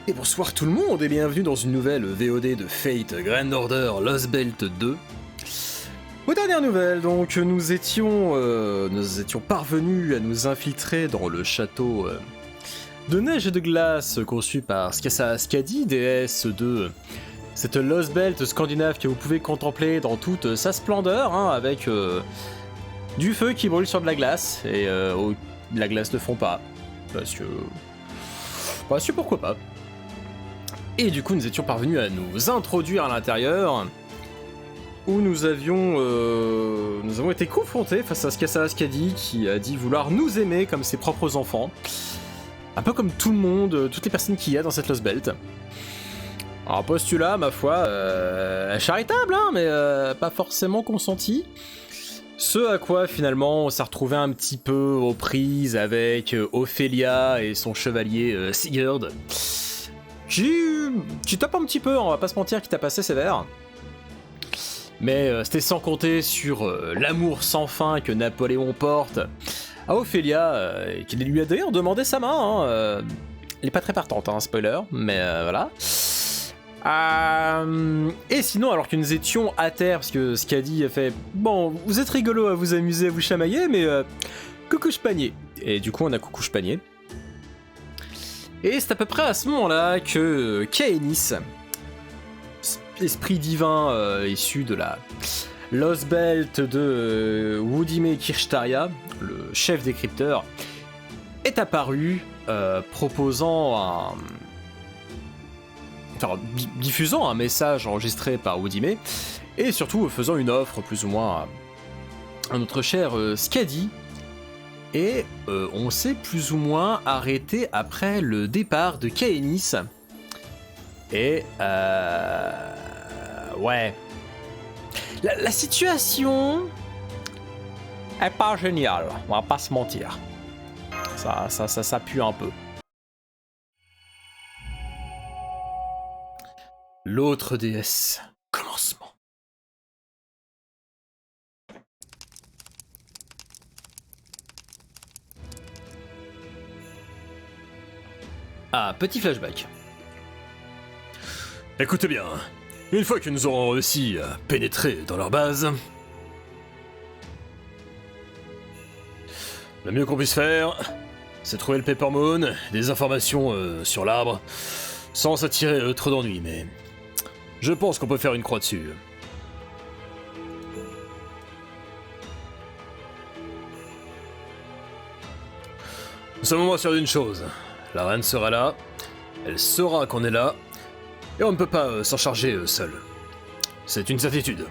Et bonsoir tout le monde et bienvenue dans une nouvelle VOD de Fate Grand Order Lost Belt 2. Aux dernières nouvelles, donc nous étions parvenus à nous infiltrer dans le château de neige et de glace conçu par Skasa Skadi, déesse de cette Lost Belt scandinave que vous pouvez contempler dans toute sa splendeur, hein, avec du feu qui brûle sur de la glace et la glace ne fond pas parce que pourquoi pas. Et du coup, nous étions parvenus à nous introduire à l'intérieur, où nous avons été confrontés face à Skasa Skadi, qui a dit vouloir nous aimer comme ses propres enfants. Un peu comme tout le monde, toutes les personnes qu'il y a dans cette Lost Belt. Alors, un postulat, ma foi, charitable, hein, mais pas forcément consenti. Ce à quoi, finalement, on s'est retrouvé un petit peu aux prises avec Ophélia et son chevalier Sigurd. Qui tape un petit peu, on va pas se mentir, qui tape assez sévère. Mais c'était sans compter sur l'amour sans fin que Napoléon porte à Ophélia, qui lui a d'ailleurs demandé sa main. Elle est pas très partante, hein, spoiler, mais voilà. Et sinon, alors que nous étions à terre, parce que Skadi a fait « Bon, vous êtes rigolo à vous amuser, à vous chamailler, mais coucouche panier ». Et du coup, on a coucouche panier. Et c'est à peu près à ce moment-là que Kaenis, esprit divin issu de la Lost Belt de Woodime Kirchtaria, le chef des crypteurs, est apparu proposant diffusant un message enregistré par Woodime et surtout faisant une offre plus ou moins à notre cher Skadi. Et on s'est plus ou moins arrêté après le départ de Kaenis. Et ouais. La situation est pas géniale, on va pas se mentir. Ça pue un peu. L'autre déesse. Commencement. Ah, petit flashback. Écoutez bien, une fois que nous aurons réussi à pénétrer dans leur base, le mieux qu'on puisse faire, c'est trouver le Paper Moon, des informations sur l'arbre, sans s'attirer trop d'ennuis, mais je pense qu'on peut faire une croix dessus. Nous sommes au moins sûrs d'une chose. La reine sera là, elle saura qu'on est là, et on ne peut pas s'en charger seul. C'est une certitude.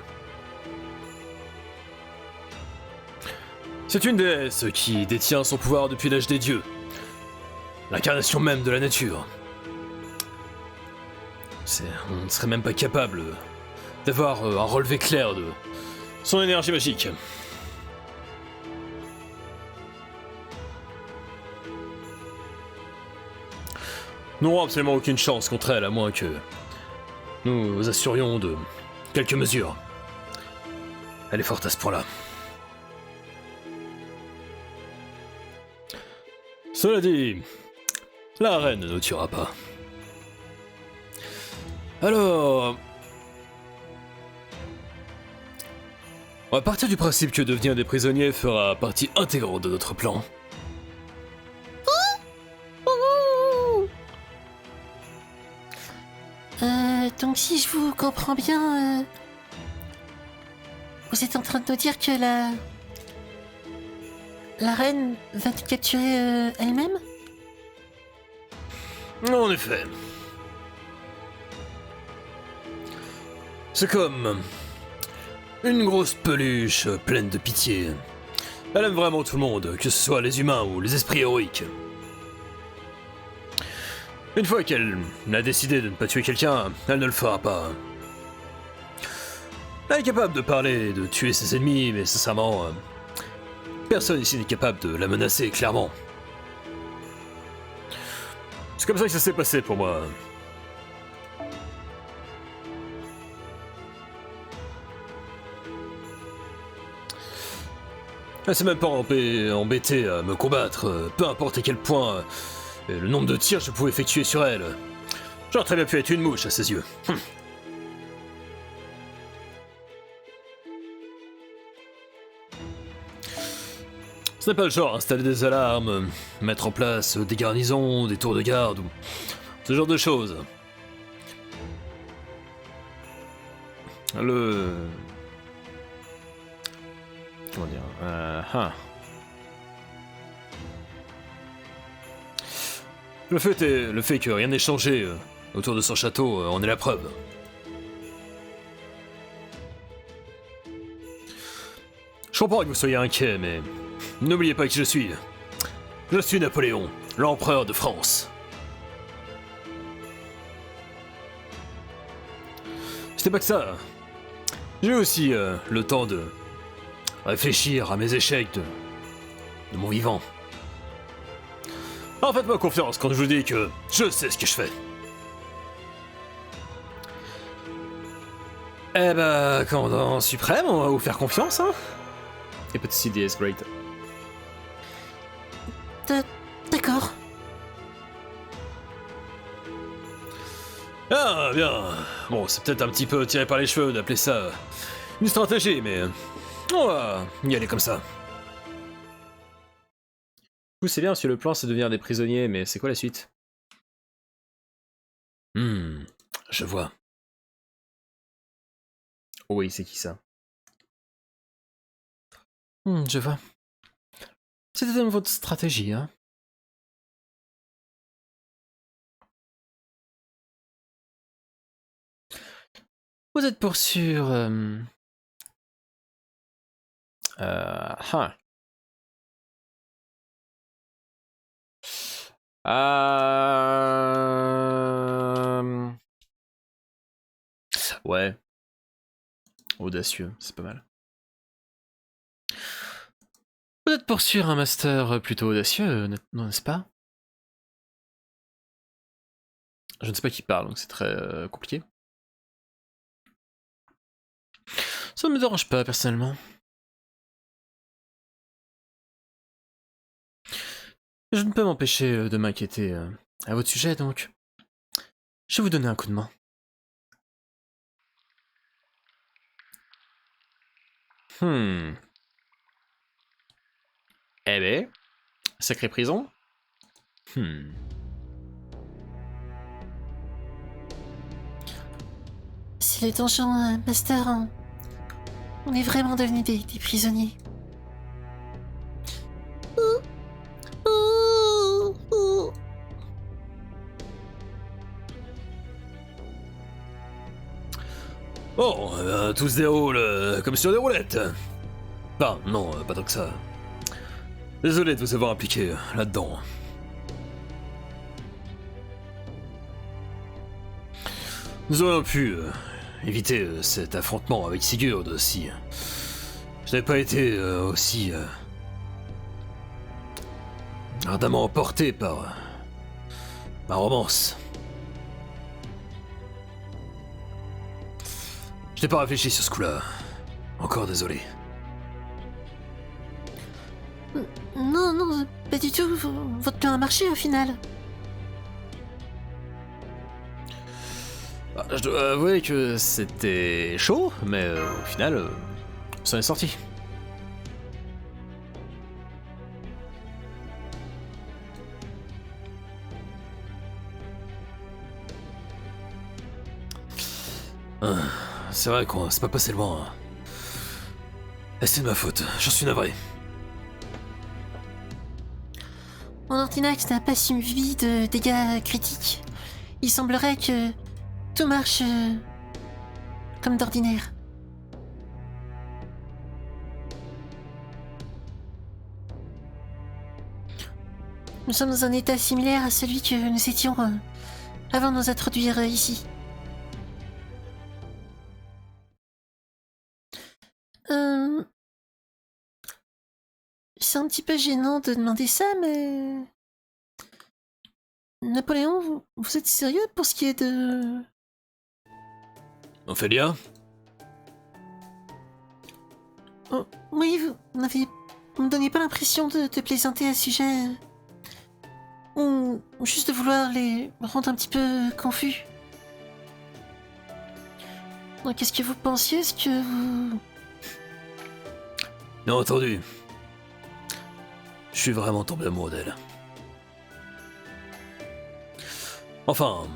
C'est une déesse qui détient son pouvoir depuis l'âge des dieux, l'incarnation même de la nature. On ne serait même pas capable d'avoir un relevé clair de son énergie magique. Nous n'aurons absolument aucune chance contre elle, à moins que nous assurions de quelques mesures. Elle est forte à ce point-là. Cela dit, la reine ne nous tuera pas. Alors, on va partir du principe que devenir des prisonniers fera partie intégrante de notre plan. Donc si je vous comprends bien, vous êtes en train de nous dire que la reine va te capturer elle-même? En effet. C'est comme une grosse peluche pleine de pitié. Elle aime vraiment tout le monde, que ce soit les humains ou les esprits héroïques. Une fois qu'elle a décidé de ne pas tuer quelqu'un, elle ne le fera pas. Elle est capable de parler et de tuer ses ennemis, mais sincèrement, personne ici n'est capable de la menacer, clairement. C'est comme ça que ça s'est passé pour moi. Elle s'est même pas embêtée à me combattre, peu importe à quel point le nombre de tirs que je pouvais effectuer sur elle. J'aurais très bien pu être une mouche à ses yeux. Ce n'est pas le genre, installer des alarmes, mettre en place des garnisons, des tours de garde ou ce genre de choses. Comment dire Le fait que rien n'ait changé autour de son château en est la preuve. Je comprends que vous soyez inquiet, mais n'oubliez pas qui je suis. Je suis Napoléon, l'empereur de France. C'était pas que ça. J'ai eu aussi le temps de réfléchir à mes échecs de mon vivant. Alors faites-moi confiance quand je vous dis que je sais ce que je fais. Eh bah, commandant suprême, on va vous faire confiance, hein. Et petit CD is great. D'accord. Ah, bien. Bon, c'est peut-être un petit peu tiré par les cheveux d'appeler ça une stratégie, mais on va y aller comme ça. Du coup, c'est bien si le plan c'est de devenir des prisonniers, mais c'est quoi la suite? Je vois. Oh oui, c'est qui ça? Je vois. C'était donc votre stratégie, hein? Vous êtes pour sûr... Huh. Ouais. Audacieux, c'est pas mal. Vous êtes pour sûr un master plutôt audacieux, n'est-ce pas? Je ne sais pas qui parle, donc c'est très compliqué. Ça ne me dérange pas, personnellement. Je ne peux m'empêcher de m'inquiéter à votre sujet, donc... Je vais vous donner un coup de main. Eh ben... Sacrée prison. C'est les donjons, Master. On est vraiment devenus des prisonniers. Bon, tout se déroule comme sur des roulettes. Enfin, non, pas tant que ça. Désolé de vous avoir impliqué là-dedans. Nous aurions pu éviter cet affrontement avec Sigurd si je n'avais pas été aussi ardemment emporté par ma romance. Je n'ai pas réfléchi sur ce coup-là. Encore désolé. Non, pas du tout. Votre plan a marché au final. Je dois avouer que c'était chaud, mais au final, on s'en est sorti. C'est vrai qu'on s'est pas passé loin. Et c'est de ma faute, j'en suis navré. Mon Ordinax n'a pas subi de dégâts critiques. Il semblerait que tout marche comme d'ordinaire. Nous sommes dans un état similaire à celui que nous étions avant de nous introduire ici. C'est un petit peu gênant de demander ça, mais... Napoléon, vous êtes sérieux pour ce qui est de... On fait bien? Oh, oui, vous me donniez pas l'impression de plaisanter à ce sujet. Ou juste de vouloir les rendre un petit peu confus. Donc, qu'est-ce que vous pensiez? Est-ce que vous... Bien entendu. Je suis vraiment tombé amoureux d'elle. Enfin,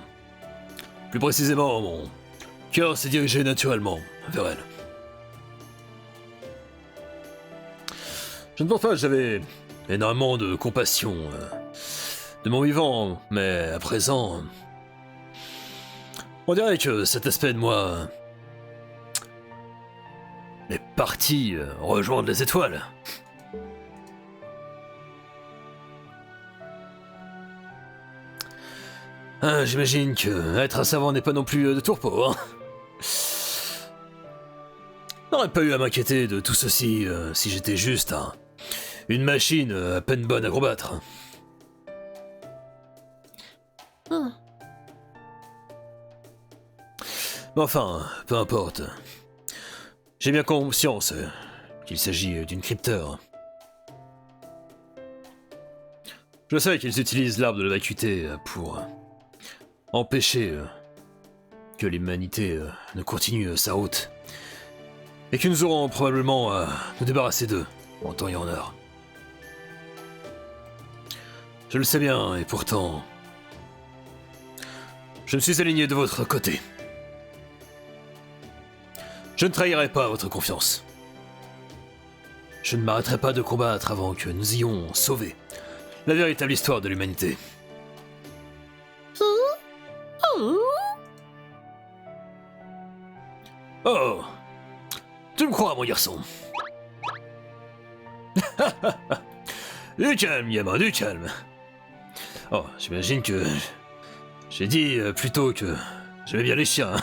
plus précisément, mon cœur s'est dirigé naturellement vers elle. Je ne pense pas que j'avais énormément de compassion de mon vivant, mais à présent, on dirait que cet aspect de moi est parti rejoindre les étoiles. J'imagine que être un savant n'est pas non plus de tourpeau, hein. N'aurais pas eu à m'inquiéter de tout ceci si j'étais juste une machine à peine bonne à combattre. Ah, Mais enfin, peu importe. J'ai bien conscience qu'il s'agit d'une crypteur. Je sais qu'ils utilisent l'arbre de la vacuité pour empêcher que l'humanité ne continue sa route. Et que nous aurons probablement à nous débarrasser d'eux, en temps et en heure. Je le sais bien, et pourtant... je me suis aligné de votre côté. Je ne trahirai pas votre confiance. Je ne m'arrêterai pas de combattre avant que nous ayons sauvé la véritable histoire de l'humanité. Oh! Tu me crois, mon garçon? Du calme, gamin, du calme. Oh, j'imagine que... j'ai dit plutôt que j'aimais bien les chiens.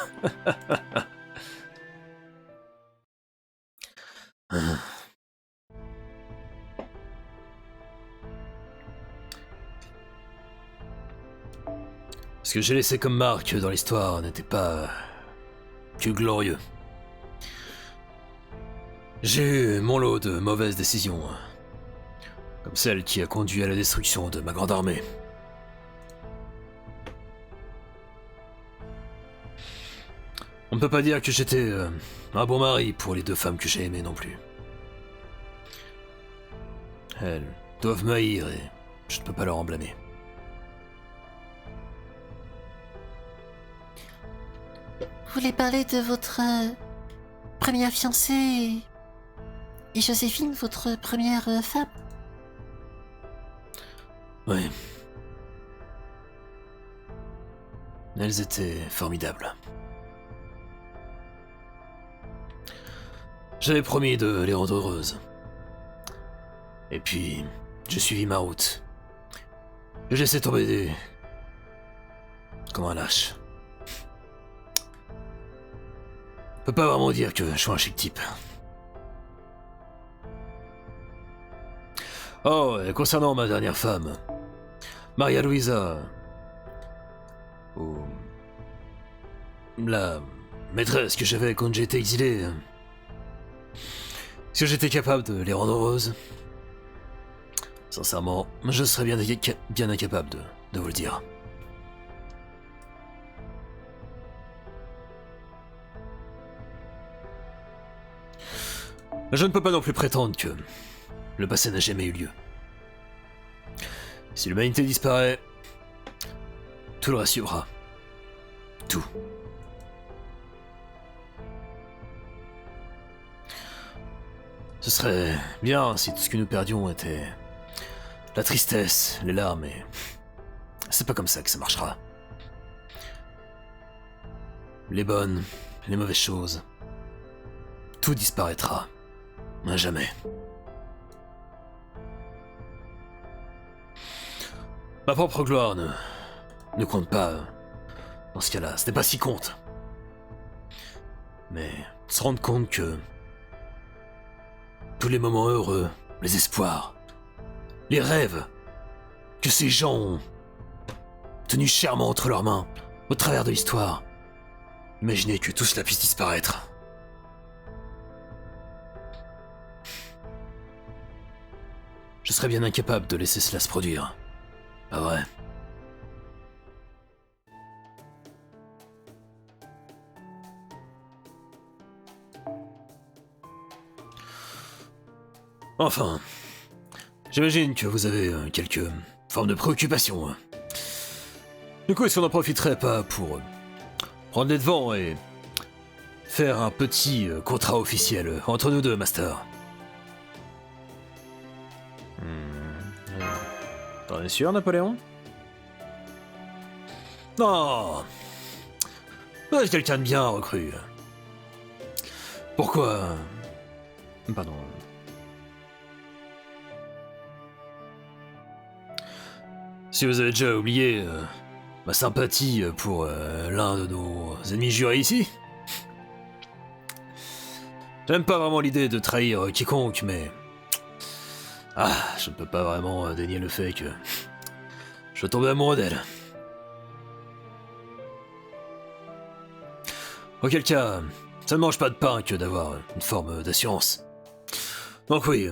Ce que j'ai laissé comme marque dans l'histoire n'était pas que glorieux. J'ai eu mon lot de mauvaises décisions, comme celle qui a conduit à la destruction de ma grande armée. On ne peut pas dire que j'étais un bon mari pour les deux femmes que j'ai aimées non plus. Elles doivent m'haïr et je ne peux pas leur en blâmer. vous voulez parler de votre première fiancée et Joséphine, votre première femme? Oui. Elles étaient formidables. J'avais promis de les rendre heureuses. Et puis, j'ai suivi ma route. Et j'ai laissé tomber comme un lâche. Je peux pas vraiment dire que je suis un chic type. Oh, et concernant ma dernière femme, Maria Luisa, ou la maîtresse que j'avais quand j'étais exilé, est-ce que j'étais capable de les rendre heureuses? Sincèrement, je serais bien incapable de vous le dire. Je ne peux pas non plus prétendre que le passé n'a jamais eu lieu. Si l'humanité disparaît, tout le reste suivra. Tout. Ce serait bien si tout ce que nous perdions était la tristesse, les larmes, et c'est pas comme ça que ça marchera. Les bonnes, les mauvaises choses, tout disparaîtra. À jamais. Ma propre gloire ne compte pas dans ce cas-là. Ce n'est pas si compte. Mais se rendre compte que tous les moments heureux, les espoirs, les rêves que ces gens ont tenus chèrement entre leurs mains au travers de l'histoire, imaginez que tout cela puisse disparaître. Je serais bien incapable de laisser cela se produire. pas vrai. Enfin, j'imagine que vous avez quelques formes de préoccupations. Du coup, est-ce qu'on n'en profiterait pas pour prendre les devants et faire un petit contrat officiel entre nous deux, Master? T'en es sûr, Napoléon? Non, vous êtes quelqu'un de bien recru. Pourquoi? Pardon. Si vous avez déjà oublié ma sympathie pour l'un de nos ennemis jurés ici. J'aime pas vraiment l'idée de trahir quiconque, mais... Ah, je ne peux pas vraiment dénier le fait que... je tombe amoureux d'elle. Auquel cas, ça ne mange pas de pain que d'avoir une forme d'assurance. Donc oui,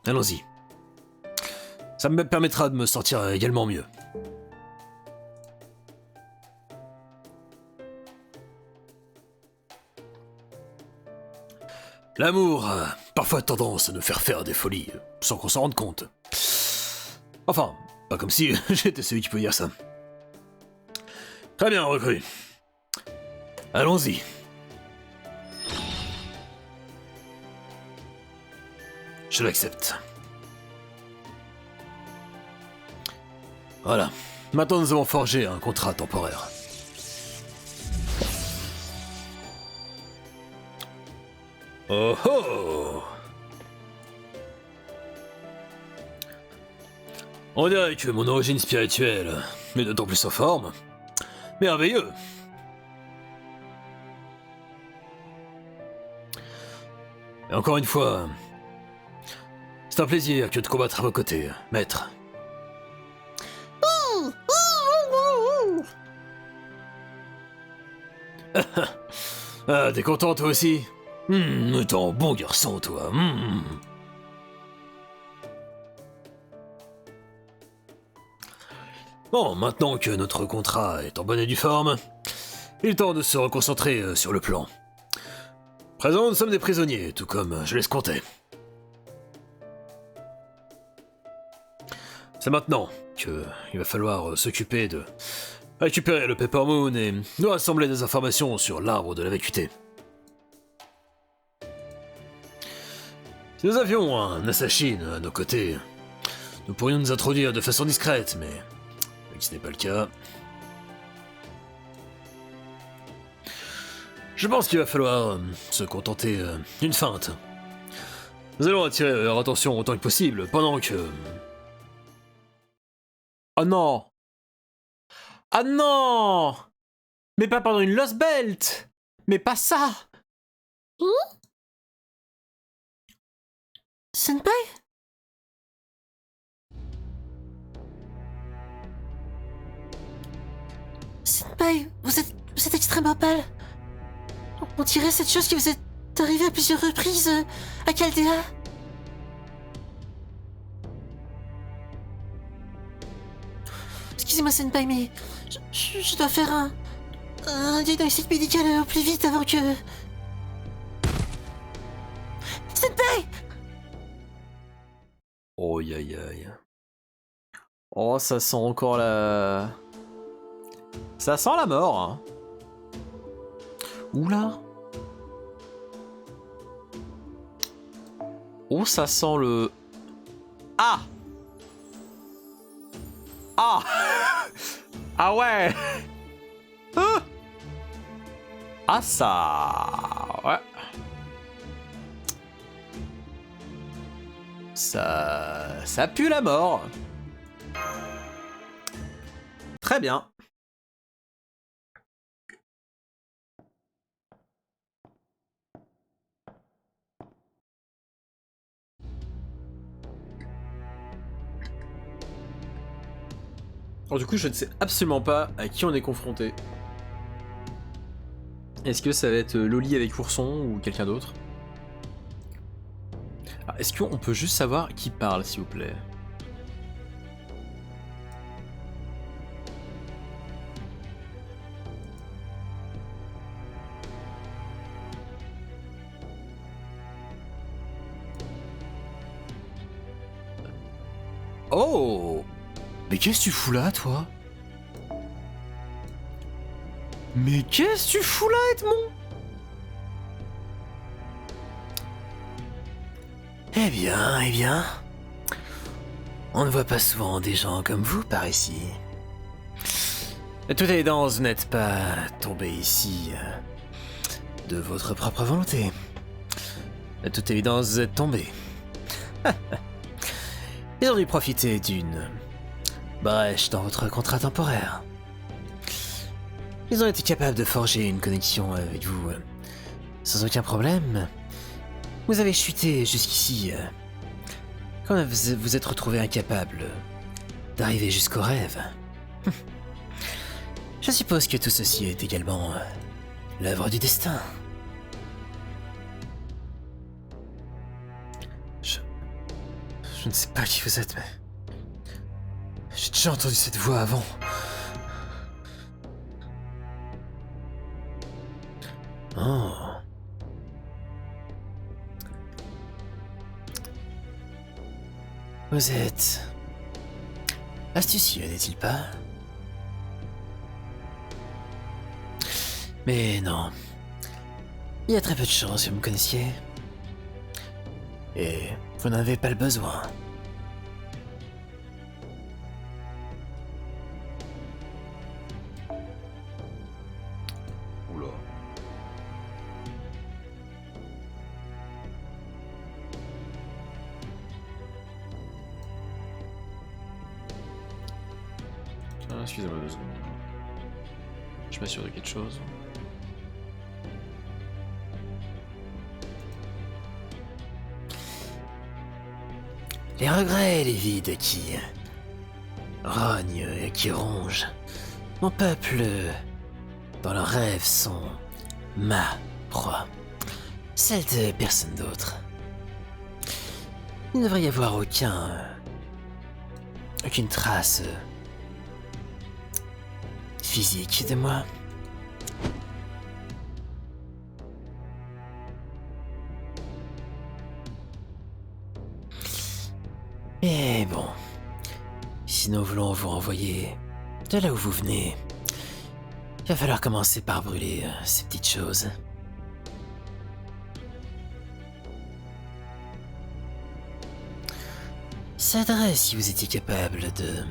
allons-y. Ça me permettra de me sentir également mieux. L'amour a parfois tendance à nous faire des folies, sans qu'on s'en rende compte. Enfin, pas comme si j'étais celui qui peut dire ça. Très bien, recrue. Allons-y. Je l'accepte. Voilà. Maintenant, nous avons forgé un contrat temporaire. Oh oh! On dirait que mon origine spirituelle est d'autant plus en forme. Merveilleux! Et encore une fois, c'est un plaisir que de combattre à vos côtés, maître. Ah, t'es content toi aussi? T'es un bon garçon toi. Bon, maintenant que notre contrat est en bonne et due forme, il est temps de se reconcentrer sur le plan. Présent, nous sommes des prisonniers, tout comme je l'escomptais. C'est maintenant qu'il va falloir s'occuper de récupérer le Pepper Moon et de rassembler des informations sur l'arbre de la vacuité. Si nous avions un Assassin à nos côtés, nous pourrions nous introduire de façon discrète, mais vu que ce n'est pas le cas... Je pense qu'il va falloir se contenter d'une feinte. Nous allons attirer leur attention autant que possible, pendant que... Oh non! Ah non! Mais pas pendant une Lost Belt! Mais pas ça! Senpai? Senpai, vous êtes extrêmement pâle. On dirait cette chose qui vous est arrivée à plusieurs reprises à Chaldea. Excusez-moi, Senpai, mais je dois faire un diagnostic médical au plus vite avant que... Senpai! Oh aïe aïe. Oh, ça sent encore la... Ça sent la mort, hein. Oula. Oh, ça sent le... Ah! Ah! Ah ouais! Ah ça... Ouais. Ça pue la mort. Très bien. Alors du coup, je ne sais absolument pas à qui on est confronté. Est-ce que ça va être Loli avec Ourson ou quelqu'un d'autre? Est-ce qu'on peut juste savoir qui parle, s'il vous plaît? Oh! Mais qu'est-ce que tu fous là, toi? Mais qu'est-ce que tu fous là, Edmond? Eh bien... On ne voit pas souvent des gens comme vous par ici. De toute évidence, vous n'êtes pas tombé ici de votre propre volonté. De toute évidence, vous êtes tombé. Ils ont dû profiter d'une brèche dans votre contrat temporaire. Ils ont été capables de forger une connexion avec vous sans aucun problème. Vous avez chuté jusqu'ici. Quand vous vous êtes retrouvé incapable d'arriver jusqu'au rêve. Je suppose que tout ceci est également l'œuvre du destin. Je ne sais pas qui vous êtes, mais... J'ai déjà entendu cette voix avant. Oh. Vous êtes... astucieux, n'est-il pas? Mais non. Il y a très peu de chances que vous me connaissiez. Et vous n'en avez pas le besoin. Oula. Ah, excusez-moi 2 secondes. Je m'assure de quelque chose. Les regrets et les vides qui rognent et qui rongent mon peuple dans leurs rêves sont ma proie, celle de personne d'autre. Il ne devrait y avoir aucune trace physique de moi. Mais bon, si nous voulons vous renvoyer de là où vous venez, il va falloir commencer par brûler ces petites choses. Ça aiderait si vous étiez capable de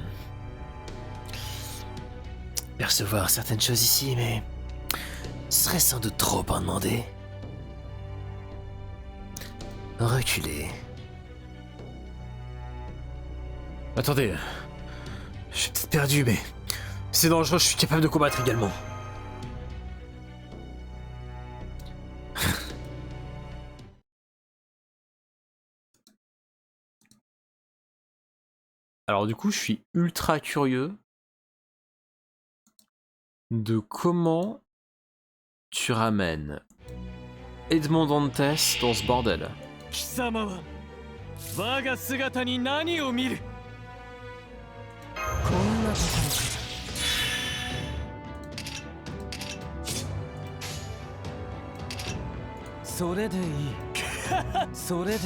percevoir certaines choses ici, mais ce serait sans doute trop en demander. Reculez. Attendez, je suis peut-être perdu, mais c'est dangereux, je suis capable de combattre également. Alors du coup, je suis ultra curieux de comment tu ramènes Edmond Dantes dans ce bordel. 貴様は我が姿に何を見る。こんなところか。それでいい。それでいい。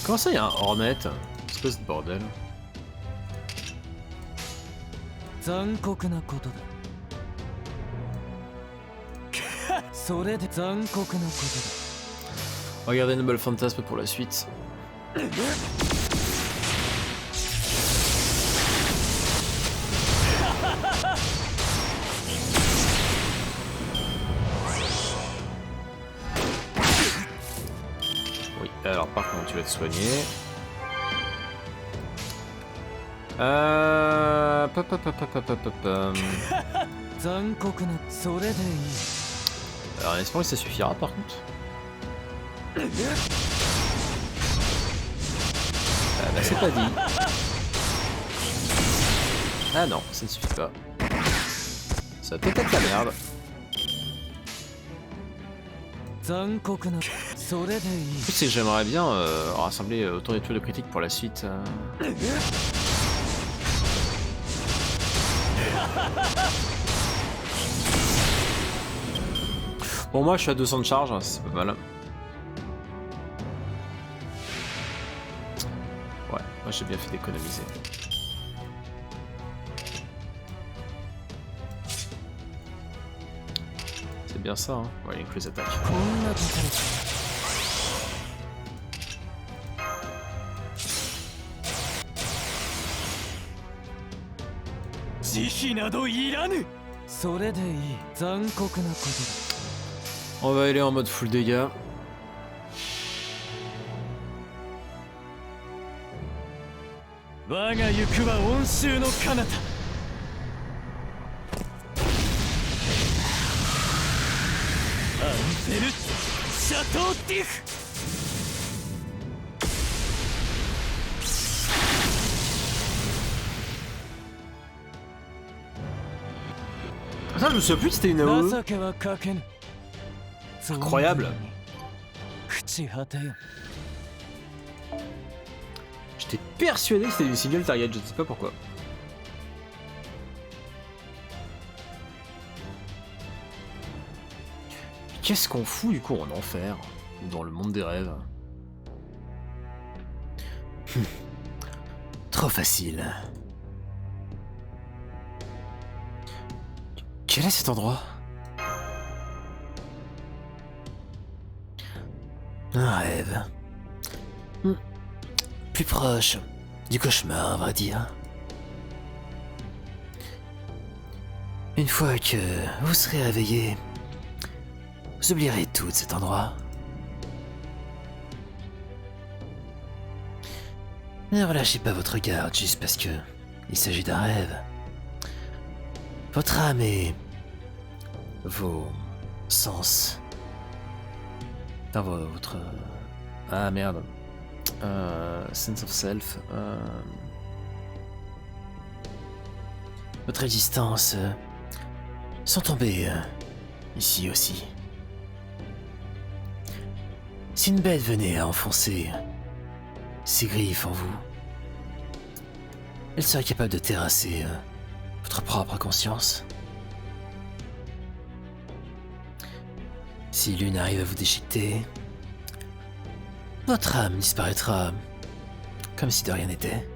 Comment ça, il y a un Hornet? Espèce de bordel. 残酷なことだ。それで残酷なことだ。 Regardez Noble Fantasme pour la suite. Oui, alors par contre tu vas te soigner. Alors en espérant que ça suffira par contre. Bah c'est pas dit. Ah non, ça ne suffit pas. Ça peut être la merde. 残酷なそれでいい En plus, c'est que j'aimerais bien rassembler autant d'étoiles de critique pour la suite. Bon, moi je suis à 200 de charge, hein, c'est pas mal. Ouais, moi j'ai bien fait d'économiser. C'est bien ça, hein. Ouais, il inclut les attaques. こんなとこ慈悲などいらぬ。それでいい残酷なことだ On va aller en mode full dégâts. 我が行くは温州の彼方。アンフェル・シャトーティフ。 Attends, je me souviens plus que c'était une AOE. 情けはかけぬ Incroyable. 朽ち果てよ J'étais persuadé que c'était une single target, je ne sais pas pourquoi. Qu'est-ce qu'on fout du coup en enfer ou dans le monde des rêves? Trop facile. Quel est cet endroit? Un rêve. Plus proche du cauchemar, à vrai dire. Une fois que vous serez réveillé, vous oublierez tout de cet endroit. Ne relâchez pas votre garde juste parce que il s'agit d'un rêve. Votre âme et vos sens. Enfin, votre... Ah merde. Sense of self. Votre existence sont tombés ici aussi. Si une bête venait à enfoncer ses griffes en vous, elle serait capable de terrasser votre propre conscience. Si l'une arrive à vous déchiqueter, votre âme disparaîtra comme si de rien n'était.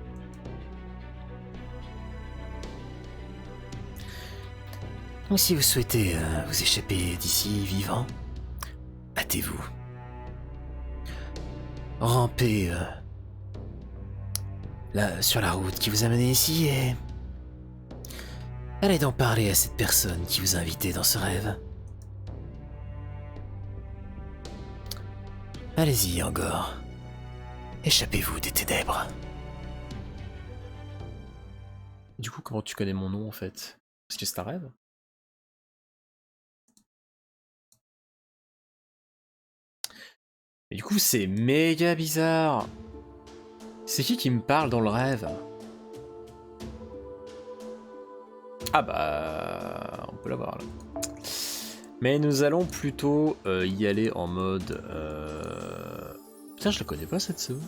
Donc si vous souhaitez vous échapper d'ici vivant, hâtez-vous. Rampez là, sur la route qui vous a mené ici et... allez donc parler à cette personne qui vous a invité dans ce rêve. Allez-y, Angor. Échappez-vous des ténèbres. Du coup, comment tu connais mon nom en fait? Parce que c'est un rêve? Et du coup, c'est méga bizarre. C'est qui me parle dans le rêve? Ah bah... on peut l'avoir là. Mais nous allons plutôt y aller en mode... Putain, je la connais pas cette sou.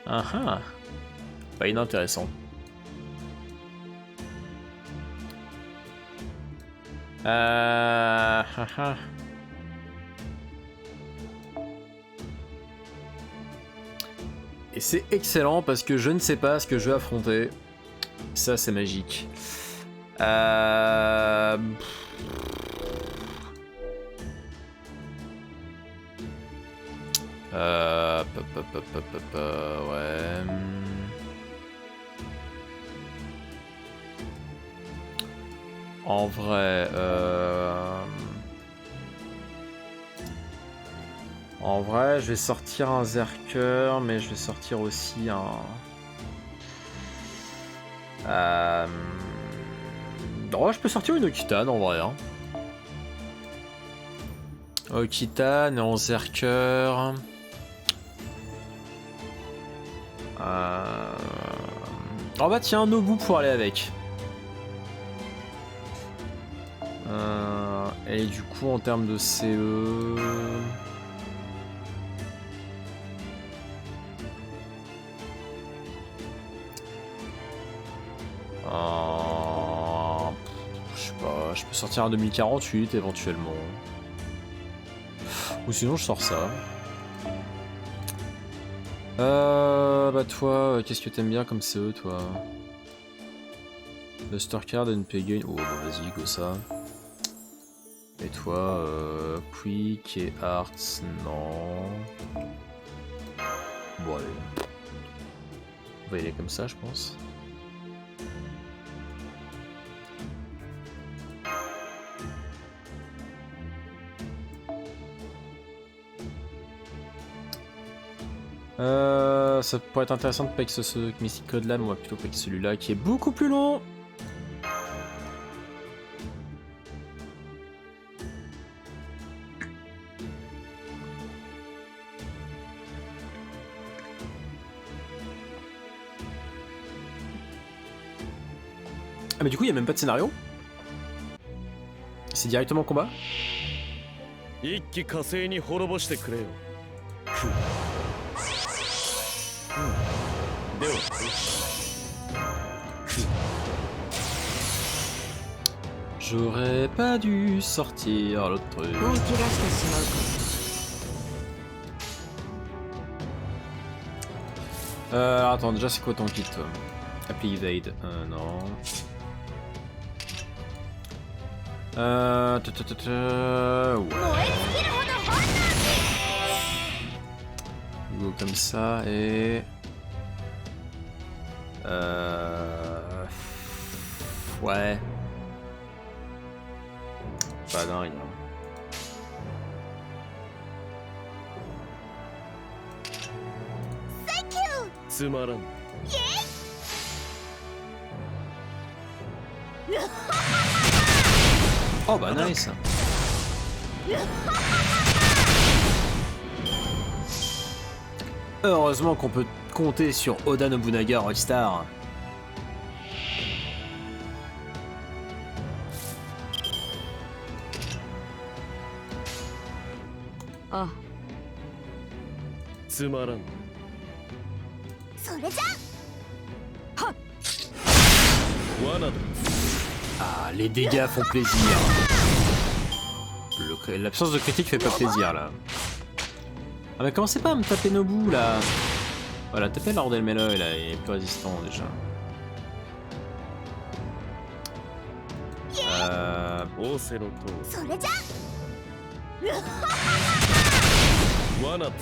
Ah ah. Pas inintéressant. Ah ah. Et c'est excellent parce que je ne sais pas ce que je vais affronter. Ça, c'est magique. Ouais. En vrai, je vais sortir un Zerker, mais je vais sortir aussi un... Oh, je peux sortir une Okitane en vrai. Hein. Okitane en Zerker. Oh bah tiens, Nobu pour aller avec. Et du coup, en termes de CE... je sais pas, je peux sortir un 2048 éventuellement. Ou sinon je sors ça. Bah toi, qu'est-ce que t'aimes bien comme CE toi? Buster Card and Pay Gain. Oh bah vas-y, go ça. Et toi, Quick et Arts, non. Bon allez. On va y aller comme ça je pense. Ça pourrait être intéressant de pack ce Mystic Code là, mais on va plutôt pack celui-là qui est beaucoup plus long. Ah mais du coup il n'y a même pas de scénario. C'est directement combat. 一気火星に滅ぼしてくれよ。では。J'aurais pas dû sortir l'autre truc. Attends, déjà c'est quoi ton kit toi? Appli Evade, non. Ouais. Go comme ça et... Ouais. Pas dingue.つまらん。Oh bah nice. Heureusement qu'on peut compter sur Oda Nobunaga Rockstar. Ah. つまらん。それじゃ。罠だ。 Ah, les dégâts font plaisir. L'absence de critique fait pas plaisir là. Ah mais commencez pas à me taper Nobu là. Voilà, tapez Lord Elmeloy là, il est plus résistant déjà.オセロと。それじゃ。罠だ。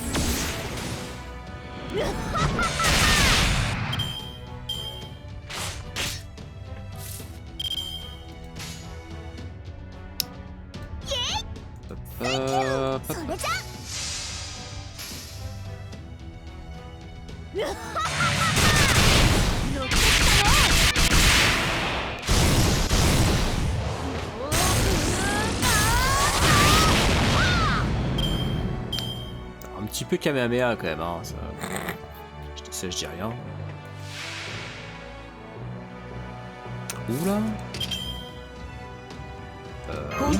Un petit peu Kamehameha quand même, hein. Ça, je dis rien. Oula. Oui.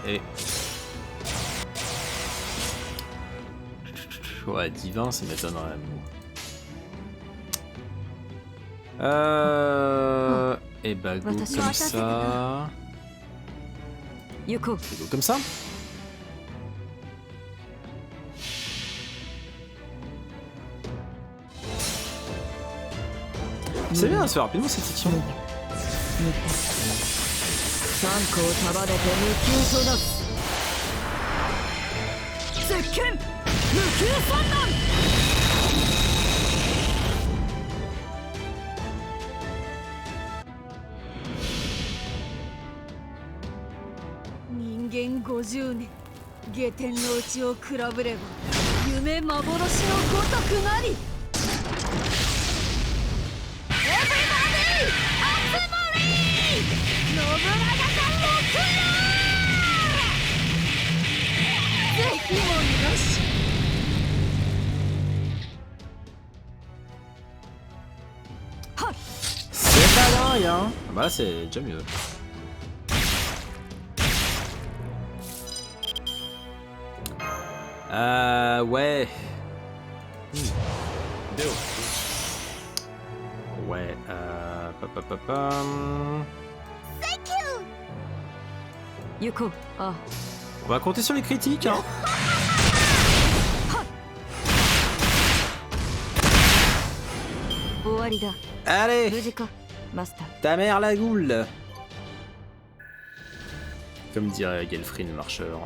Et... Ouais, divin, ça m'étonnerait. Et bah go comme ça. Et go comme ça. C'est bien, ça fait rapidement cette section. Ningen 50年下天のうちを比べれば夢幻のごとくなり Everybody! 集まり！信長さんも来る！ぜひもよし rien. Ah bah là, c'est déjà mieux. Ouais. Ouais, Yuko, ah, On va compter sur les critiques, hein. Owarida. Allez, 無事か、マスター。 ta mère la goule. Comme dirait Gelfrin le marcheur.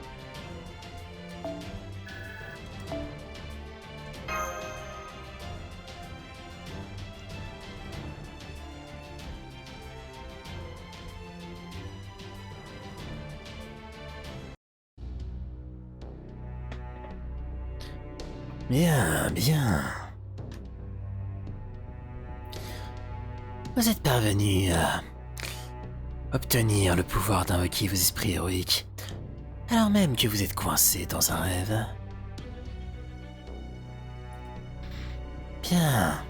Bien, bien. Vous êtes parvenu à obtenir le pouvoir d'invoquer vos esprits héroïques, alors même que vous êtes coincé dans un rêve. Bien.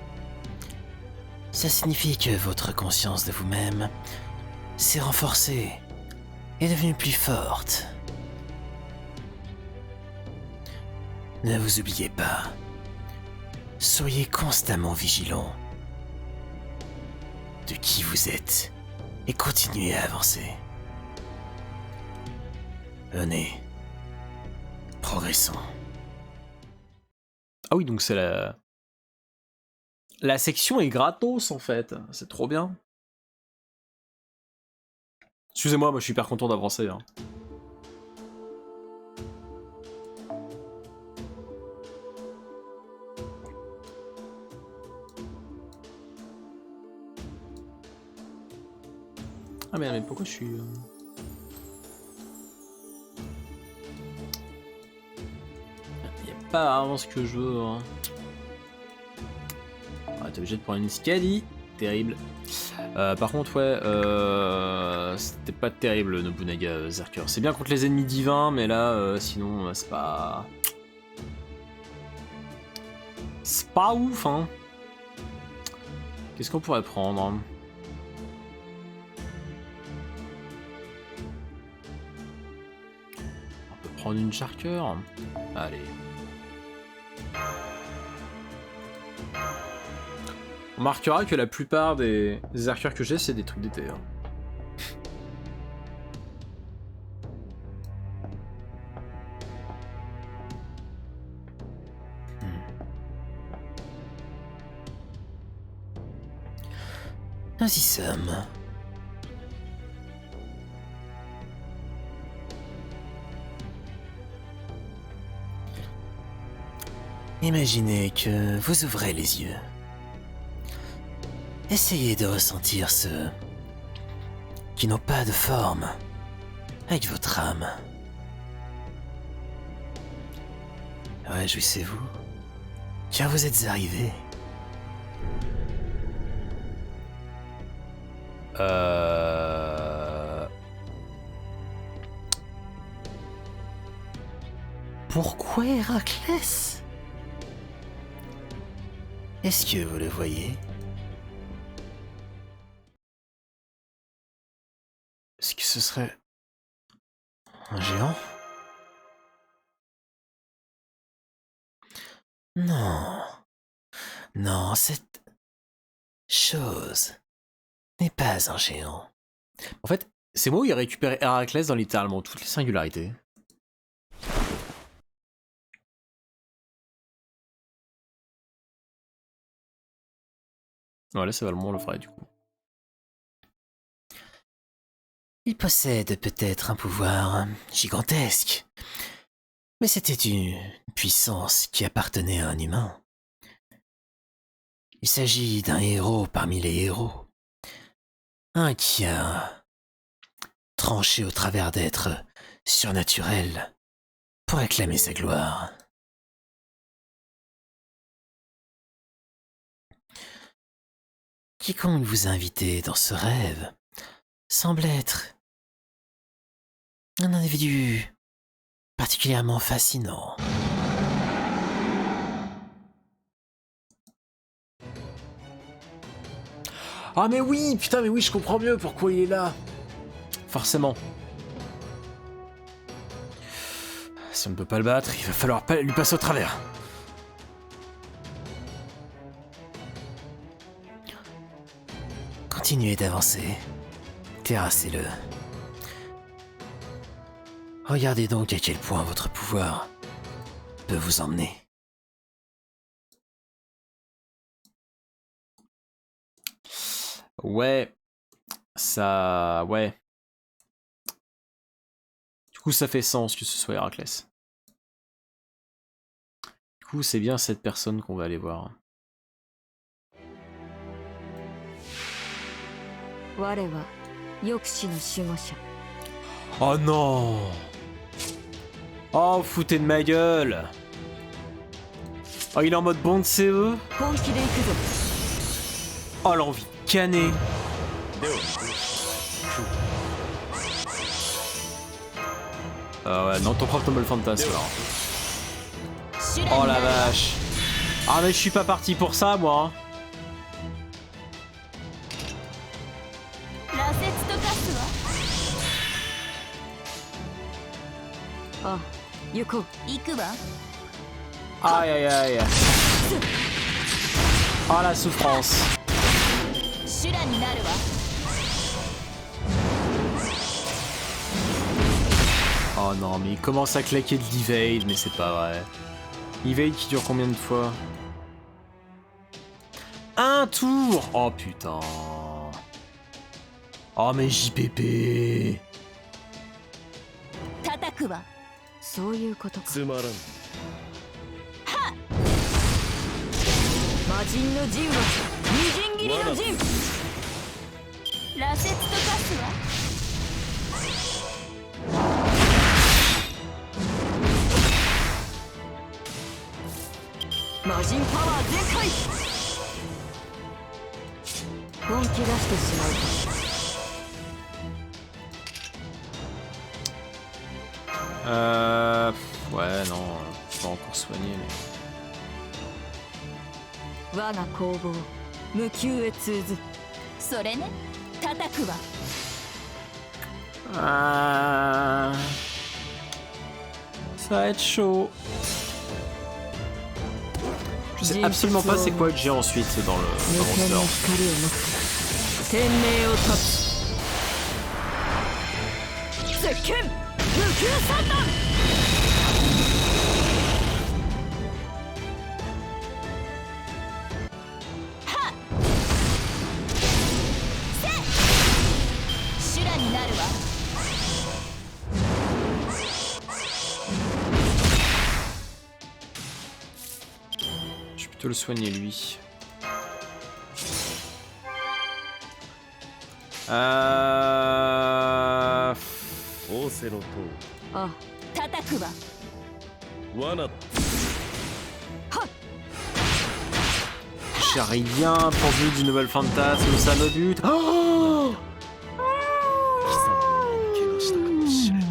Ça signifie que votre conscience de vous-même s'est renforcée et devenue plus forte. Ne vous oubliez pas. Soyez constamment vigilant de qui vous êtes et continuez à avancer. Venez. Progressons. Ah oui, donc c'est la... La section est gratos, en fait. C'est trop bien. Excusez-moi, moi je suis hyper content d'avancer. Hein. Ah mais pourquoi je suis... Y a pas vraiment ce que je veux. Hein. Ah, t'es obligé de prendre une Scadi. Terrible. Par contre, ouais, c'était pas terrible Nobunaga Zerker. C'est bien contre les ennemis divins, mais là, sinon, c'est pas... C'est pas ouf, hein. Qu'est-ce qu'on pourrait prendre? On peut prendre une Charqueur. Allez. On remarquera que la plupart des archers que j'ai, c'est des trucs d'été. Hein. Nous y sommes. Imaginez que vous ouvrez les yeux. Essayez de ressentir ceux qui n'ont pas de forme avec votre âme. Réjouissez-vous, car vous êtes arrivés. Pourquoi Héraclès? Est-ce que vous le voyez? Est-ce que ce serait un géant? Non. Non, cette chose n'est pas un géant. En fait, c'est moi où il récupère Héraclès dans littéralement toutes les singularités. Ouais, là, c'est vraiment le vrai, du coup. Il possède peut-être un pouvoir gigantesque, mais c'était une puissance qui appartenait à un humain. Il s'agit d'un héros parmi les héros. Un qui a tranché au travers d'êtres surnaturels pour réclamer sa gloire. Quiconque vous a invité dans ce rêve semble être un individu particulièrement fascinant. Ah mais oui, putain, mais oui, je comprends mieux pourquoi il est là. Forcément. Si on ne peut pas le battre, il va falloir lui passer au travers. Continuez d'avancer. Terrassez-le. Regardez donc à quel point votre pouvoir peut vous emmener. Ouais. Ça... Ouais. Du coup, ça fait sens que ce soit Héraclès. Du coup, c'est bien cette personne qu'on va aller voir. 我は抑止の守護者 Oh non! Oh, foutez de ma gueule! Oh, il est en mode bon de CE? 本気で行くぞ Oh, l'envie de canner! Ah ouais, non, ton propre Tumble Fantasme alors. Oh la vache! Ah, mais je suis pas parti pour ça, moi! 羅刹と化すわあ行こう行くわ Aïe aïe aïe! Oh la souffrance! 修羅になるわ Oh non, mais il commence à claquer de l'evade, mais c'est pas vrai. Evade qui dure combien de fois? Un tour! Oh putain! Oh mais JPP! 叩くわそういうことかつまらん魔人の陣はみじん切りの陣羅刹と化すわ魔人パワー全開本気出してしまうか Ouais, non, je peux encore soigner, mais... 我が攻防無休へ通ずそれね叩くわ Ça va être chaud. Je sais absolument pas c'est quoi que j'ai ensuite dans le 無限の monster. 光を持つ天命を断つ絶剣無休三段 修羅になるわ Je vais plutôt le soigner lui. Euh... オーセロとあ叩くわ罠 J'ai rien pourvu du Nouvelle Fantasme, ça me bute. Oh 貴様怪我したかもしれん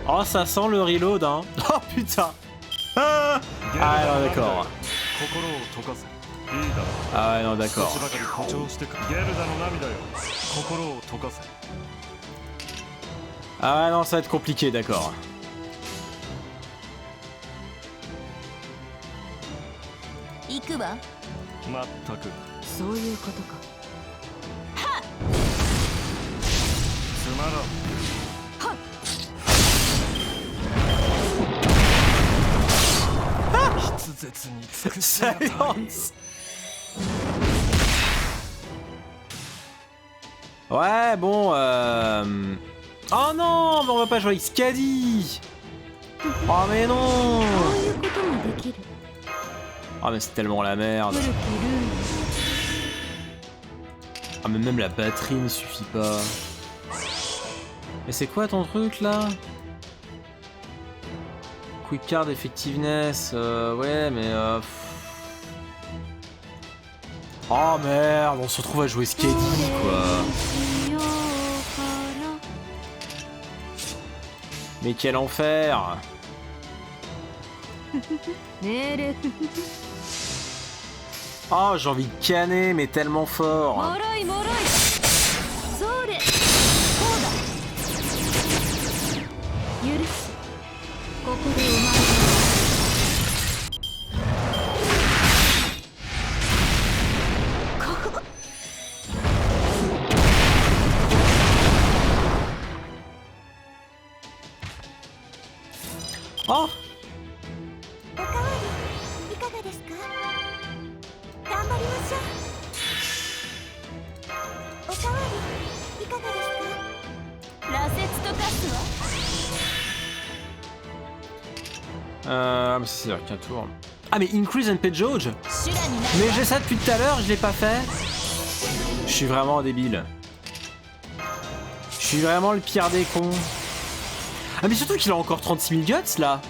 Oh, ça sent le reload, hein. Oh putain. Ah non, d'accord. 心を溶かせいいだろう Ah ouais, non, d'accord. 少しばかり誇張してかゲルダの涙よ心を溶かせ Ah ouais, non, ça va être compliqué, d'accord. 行くわまったくそういうことかつまらん 筆舌に尽くしなさい Silence. Ouais, bon, Oh non, mais on va pas jouer avec Skadi. Oh mais non. こういうこともできる Ah mais c'est tellement la merde. 古きルール Ah mais même la batterie ne suffit pas. Mais c'est quoi ton truc là? Quick card effectiveness, ouais mais Oh merde, on se retrouve à jouer Skadi quoi. しようか Mais quel enfer. な命令 Oh, j'ai envie de canner, mais tellement fort. もろいもろいそれこうだ許すここでお前がここ Oh おかわりいかがですか頑張りましょうおかわりいかがですか羅刹と化すわ mais c'est qu'un tour. Ah, mais Increase and Pet Jauge. 修羅になる Mais j'ai ça depuis tout à l'heure, je l'ai pas fait. Je suis vraiment débile. Je suis vraiment le pire des cons. Ah, mais surtout qu'il a encore 36 000 guts là.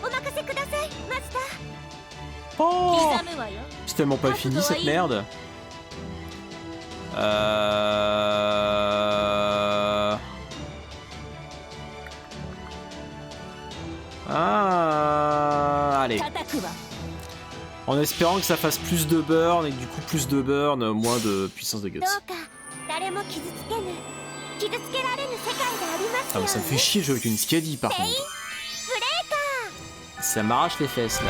お任せくださいマスター Oh, 刻むわよ c'est tellement pas fini cette merde. Ah, allez. 叩くわ En espérant que ça fasse plus de burn et que du coup plus de burn, moins de puissance de guts. どうか誰も傷つけぬ傷つけられぬ世界があります Ah, よ mais ça me fait chier de jouer avec une Skadi par ペイン contre. ブレーカー Ça m'arrache les fesses là.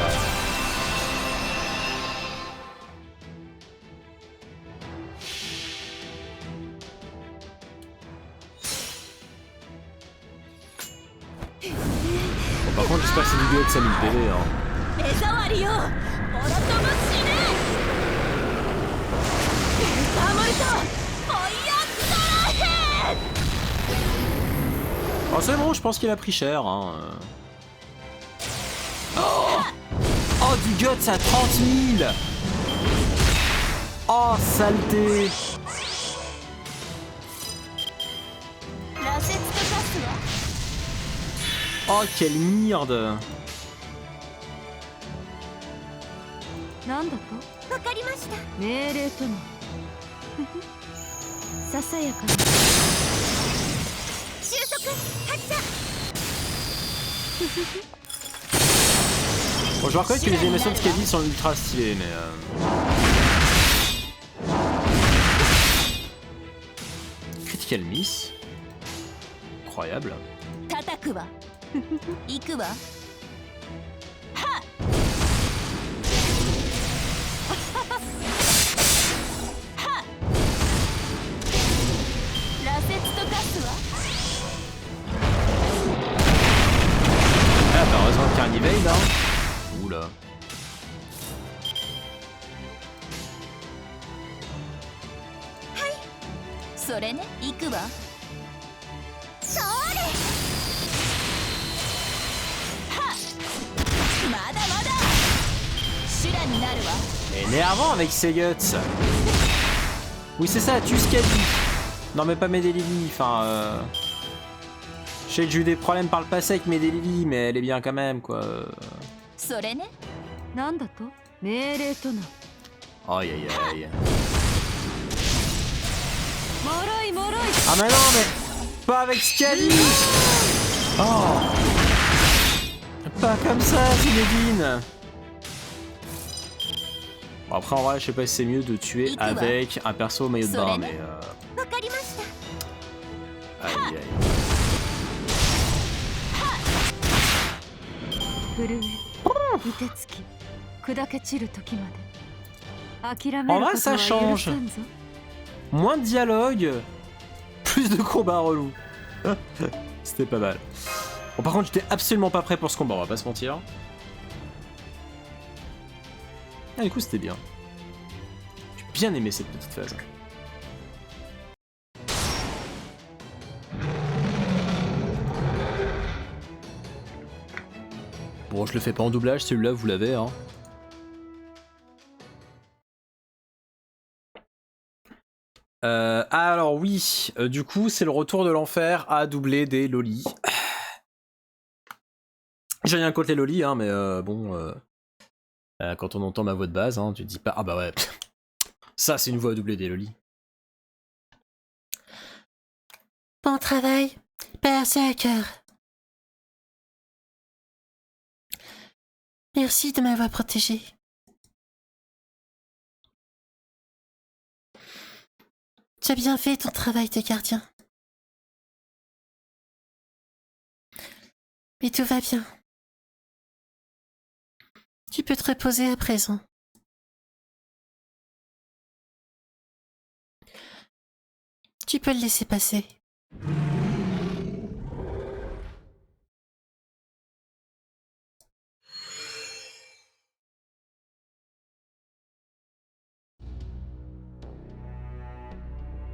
Bon, par contre, j'espère que c'est du duo de 5000 PV. Hein. 目障りよもろとも死ねダモルトフォイヤークトラヘッ Oh, c'est bon, je pense qu'il a pris cher. Hein. Oh, du guts à 30 000. Oh, saleté. 羅刹と化すわ Oh, quelle merde. なんだとわかりました命令ともささやかな収束発射 Bon, je vais reconnaître que les animations de Skadi sont ultra stylées, mais... Critical miss. Incroyable. 叩くわ行くわはっはっ羅刹と化すわ Ah, bah heureusement qu'il y a un evade, hein. Oula. それね行くわそれはっまだまだ修羅になるわ Énervant avec ses guts. Oui, c'est ça, tu Skadi. Non, mais pas Medellili, enfin... Je sais que j'ai eu des problèmes par le passé avec Medellili, mais elle est bien quand même, quoi. それねなんだと命令とな Aïe, aïe, aïe. もろいもろい Ah, mais non, mais... Pas avec Skadi. Oh. Pas comme ça, Zinedine. Bon, après, en vrai, je sais pas si c'est mieux de tuer avec un perso au maillot de bain, mais... わかりました Aïe, aïe. 震え凍てつき砕け散る時まで諦め En るこ vrai, とは ça 許 change. さんぞ Moins de dialogue, plus de combats relous. C'était pas mal. Bon, par contre, j'étais absolument pas prêt pour ce combat, on va pas se mentir. Ah, du coup, c'était bien. J'ai bien aimé cette petite phase. Bon, je le fais pas en doublage, celui-là, vous l'avez, hein. Alors oui, du coup c'est le retour de l'enfer à doubler des lolis. J'ai rien contre les lolis, hein, mais bon, quand on entend ma voix de base, hein, tu te dis pas ah bah ouais, ça c'est une voix à doubler des lolis. Bon travail, Berserker. Merci de m'avoir protégé. Tu as bien fait ton travail de gardien. Mais tout va bien. Tu peux te reposer à présent. Tu peux le laisser passer.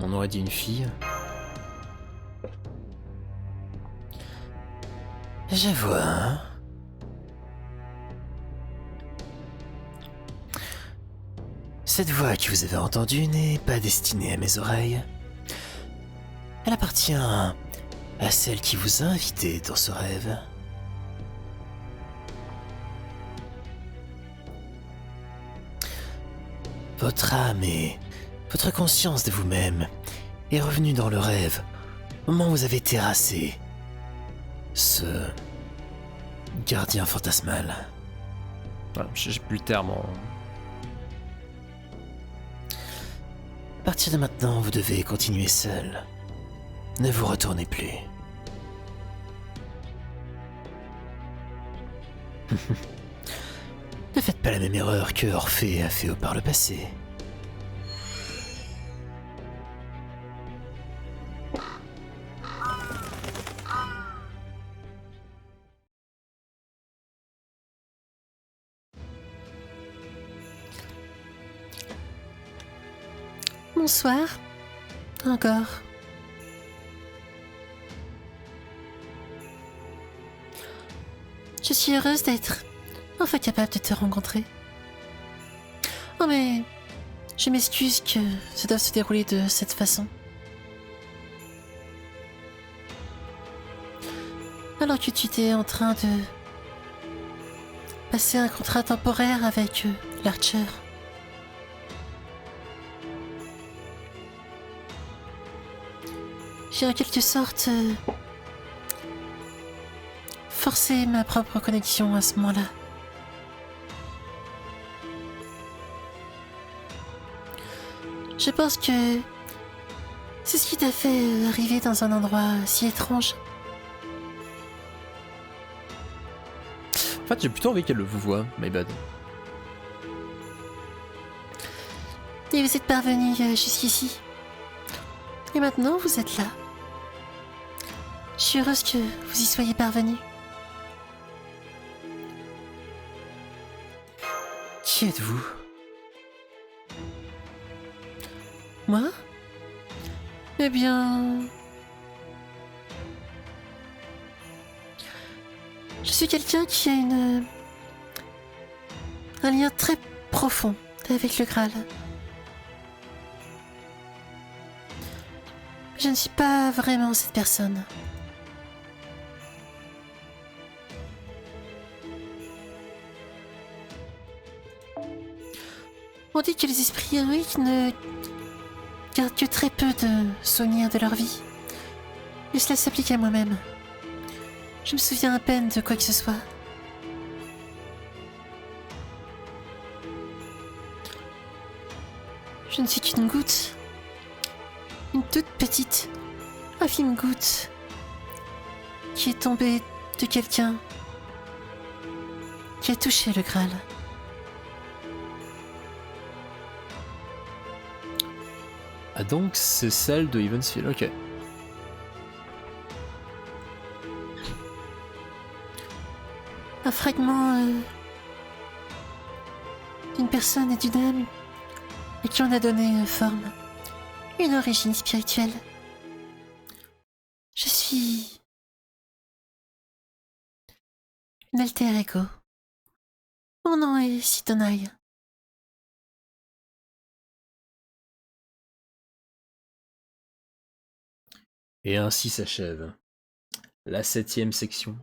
On aurait dit une fille. Je vois. Hein. Cette voix que vous avez entendue n'est pas destinée à mes oreilles. Elle appartient à celle qui vous a invité dans ce rêve. Votre âme et votre conscience de vous-même est revenue dans le rêve au moment où vous avez terrassé ce gardien fantasmal. Voilà, j'ai plus le terme en... À partir de maintenant, vous devez continuer seul. Ne vous retournez plus. Ne faites pas la même erreur que Orphée a fait par le passé. Bonsoir. Encore. Je suis heureuse d'être enfin capable de te rencontrer. Oh mais... Je m'excuse que ça doive se dérouler de cette façon. Alors que tu étais en train de... passer un contrat temporaire avec l'Archer. J'ai en quelque sorte forcé ma propre connexion à ce moment-là. Je pense que c'est ce qui t'a fait arriver dans un endroit si étrange. En fait, j'ai plutôt envie qu'elle le vous voie, my bad. Et vous êtes parvenu jusqu'ici. Et maintenant, vous êtes là. Je suis heureuse que vous y soyez parvenu. Qui êtes-vous? Moi? Eh bien... Je suis quelqu'un qui a un lien très profond avec le Graal. Je ne suis pas vraiment cette personne. On dit que les esprits héroïques ne gardent que très peu de souvenirs de leur vie. Et cela s'applique à moi-même. Je me souviens à peine de quoi que ce soit. Je ne suis qu'une goutte. Une toute petite, infime goutte qui est tombée de quelqu'un qui a touché le Graal. Ah donc c'est celle de Evansfield, ok. Un fragment d'une personne et d'une âme à qui on a donné forme, une origine spirituelle. Je suis un alter ego. Mon nom est Sitonai. Et ainsi s'achève la 7ème section.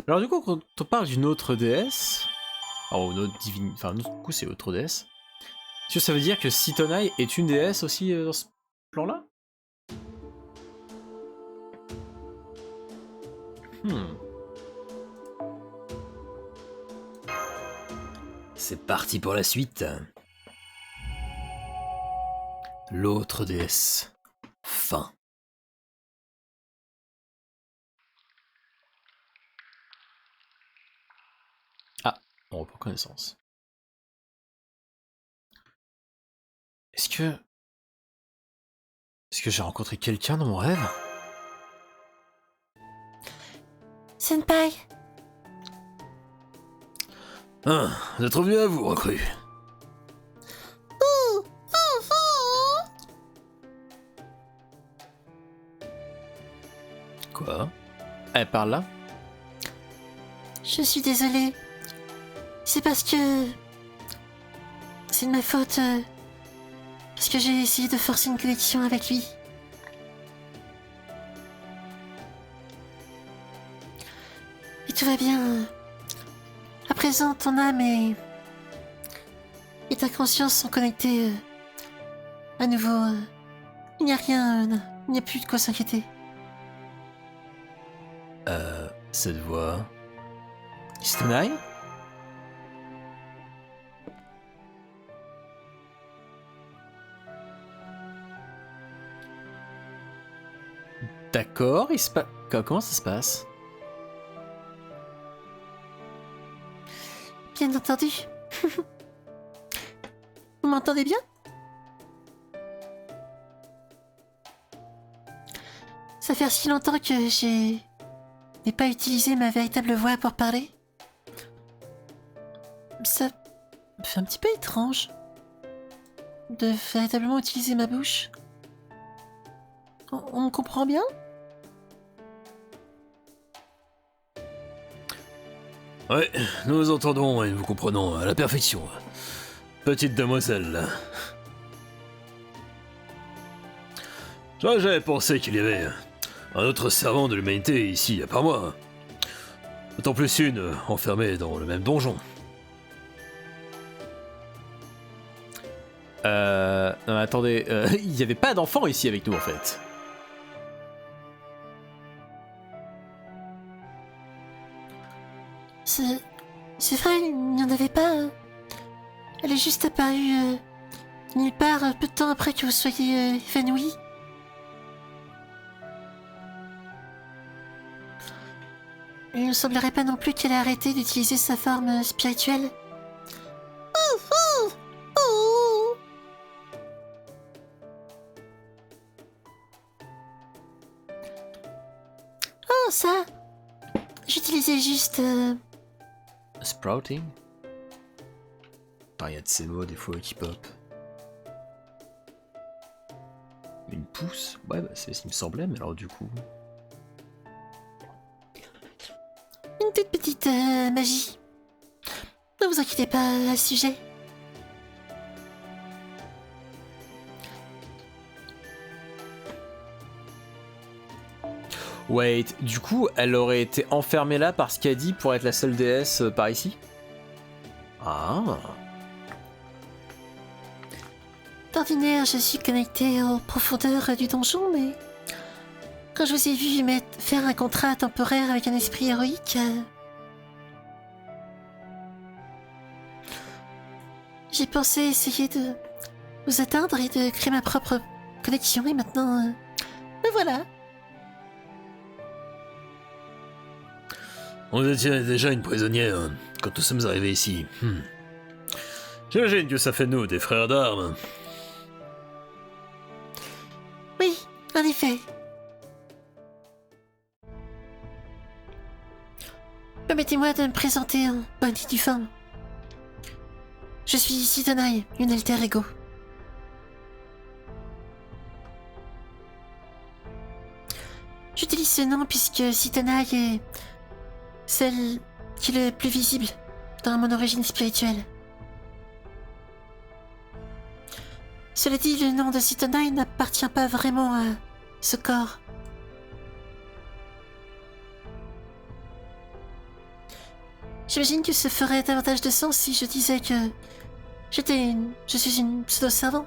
Alors du coup, quand on parle d'une autre déesse, alors une autre divine, enfin du coup c'est autre déesse, est-ce que ça veut dire que Sitonai est une déesse aussi dans ce plan-là? C'est parti pour la suite. L'autre déesse. Fin. Ah, on reprend connaissance. Est-ce que j'ai rencontré quelqu'un dans mon rêve? Senpai, Ah, vous êtes revenu à vous, recrue. Quoi? Elle parle là? je suis désolée. C'est parce que... C'est de ma faute. Parce que j'ai essayé de forcer une connexion avec lui. Et tout va bien. À présent, ton âme et ta conscience sont connectées à nouveau. Il n'y a rien, il n'y a plus de quoi s'inquiéter. Cette voix... Istanai? D'accord, il se passe... Comment ça se passe? Bien entendu. Vous m'entendez bien? Ça fait si longtemps que n'ai pas utilisé ma véritable voix pour parler. Ça me fait un petit peu étrange de véritablement utiliser ma bouche. On me comprend bien? Ouais, nous vous entendons et nous vous comprenons à la perfection. Petite demoiselle. J'avais pensé qu'il y avait un autre servant de l'humanité ici, à part moi. D'autant plus une enfermée dans le même donjon. Non, attendez, il n'y avait pas d'enfant ici avec nous en fait. C'est vrai, il n'y en avait pas. Elle est juste apparue nulle part peu de temps après que vous soyez évanoui. Il ne semblerait pas non plus qu'elle ait arrêté d'utiliser sa forme spirituelle. Oh, ça! J'utilisais juste... Sprouting? Il y a de ces mots des fois qui pop. Une pousse? Ouais, bah c'est ce qui me semblait, mais alors du coup... Une toute petite magie. Ne vous inquiétez pas à ce sujet. Wait, du coup, elle aurait été enfermée là par ce qu'a dit pour être la seule déesse par ici? Ah. D'ordinaire, je suis connectée aux profondeurs du donjon, mais... Quand je vous ai vu faire un contrat temporaire avec un esprit héroïque... J'ai pensé essayer de vous atteindre et de créer ma propre connexion, et maintenant... me voilà. On détenait déjà une prisonnière quand nous sommes arrivés ici. J'imagine que ça fait de nous des frères d'armes. Oui, en effet. Permettez-moi de me présenter en bonne et due forme. Je suis Sitonai, une alter ego. J'utilise ce nom puisque Sitonai est celle qui est le plus visible dans mon origine spirituelle. Cela dit, le nom de Sitonai n'appartient pas vraiment à ce corps. J'imagine que ce ferait davantage de sens si je disais que je suis une pseudo-servant.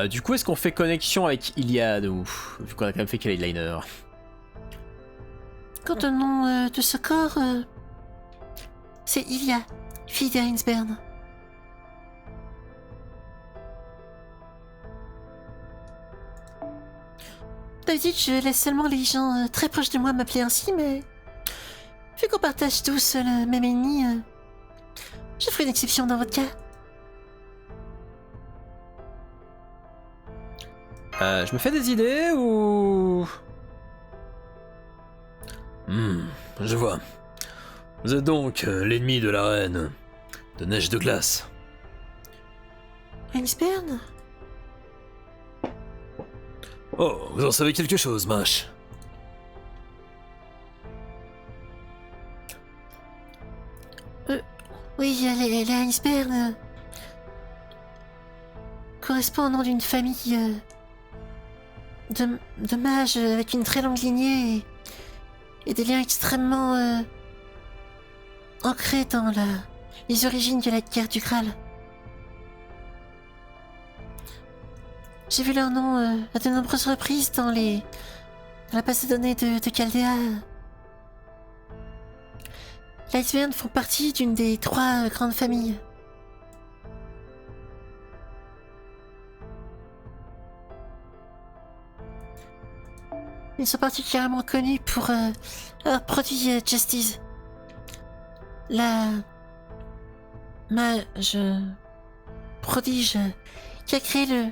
Du coup, est-ce qu'on fait connexion avec Iliad ou vu qu'on a quand même fait qu'elle est liner? Quant au nom de ce corps, c'est Ilia. fille d'Arinsbern. D'habitude, je laisse seulement les gens très proches de moi m'appeler ainsi, mais vu qu'on partage tous le même ennemi, je ferai une exception dans votre cas. Je me fais des idées ou... Je vois. Vous êtes donc l'ennemi de la reine de Neige de Glace. Arinsbern? Oh, vous en savez quelque chose, Mash. Oui, les Arinsbern correspond au nom d'une famille de mages avec une très longue lignée et des liens extrêmement ancrés dans les origines de la guerre du Graal. J'ai vu leur nom à de nombreuses reprises dans la base de données de Chaldea. Les Arinsbern font partie d'une des 3 grandes familles. Ils sont particulièrement connus pour avoir produit Justice, la mage prodige qui a créé le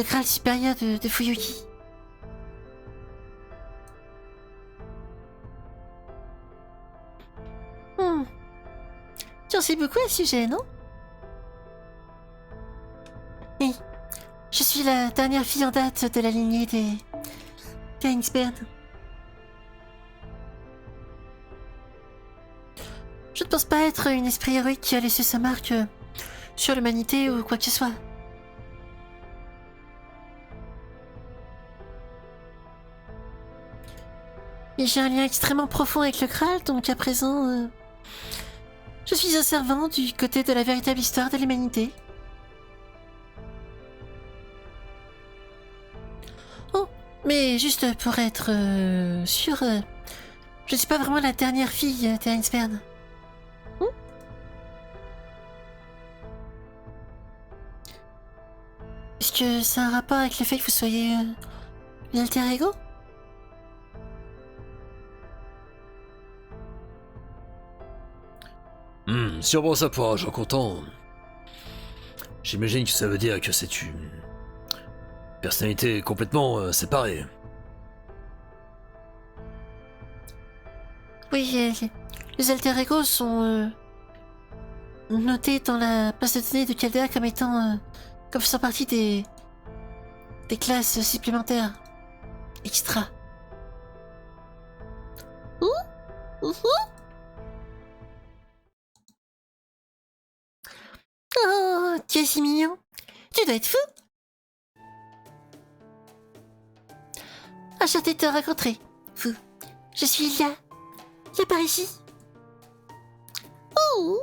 Graal supérieur de Fuyuki. Tu en sais beaucoup à ce sujet, non? Oui, je suis la dernière fille en date de la lignée des Arinsbern. Je ne pense pas être une esprit héroïque qui a laissé sa marque sur l'humanité ou quoi que ce soit. Mais j'ai un lien extrêmement profond avec le Graal, donc à présent, je suis un servant du côté de la véritable histoire de l'humanité. Oh, mais juste pour être sûr, je ne suis pas vraiment la dernière fille d'Arinsbern. Est-ce que ça a un rapport avec le fait que vous soyez l'alter ego? Sûrement ça pour un gens content. J'imagine que ça veut dire que c'est une personnalité complètement séparée. Oui, les alter ego sont notés dans la base de données de Chaldea comme étant comme faisant partie des classes supplémentaires extra. Oh, tu es si mignon. Tu dois être fou. Enchanté de te rencontrer, fou. Je suis Ilia. Viens par ici. Oh.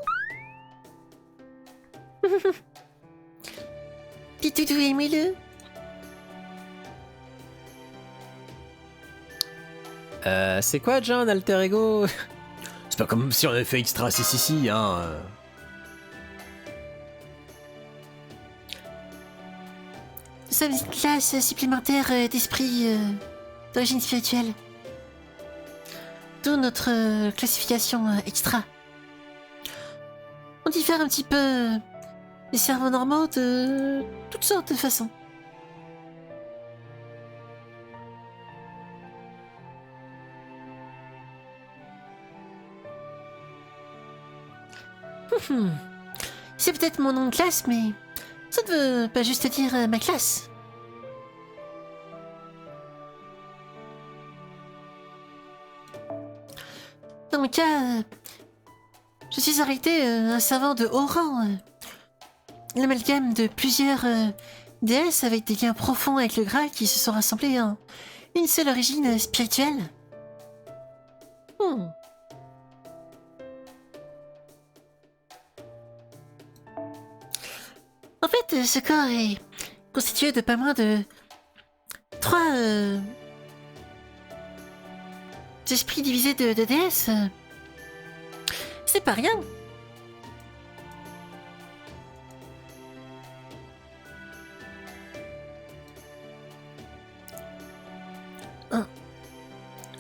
Petit doudou, aimez-le. C'est quoi déjà un alter ego? C'est pas comme si on avait fait extra si, hein. Nous sommes une classe supplémentaire d'esprit d'origine spirituelle. D'où notre classification extra. On diffère un petit peu des cerveaux normaux de toutes sortes de façons. C'est peut-être mon nom de classe, mais ça ne veut pas juste dire ma classe. Dans mon cas, je suis en réalité un servant de haut rang. L'amalgame de plusieurs déesses avec des liens profonds avec le Graal qui se sont rassemblés en une seule origine spirituelle. En fait, ce corps est constitué de pas moins de 3 esprits divisés de déesses. C'est pas rien.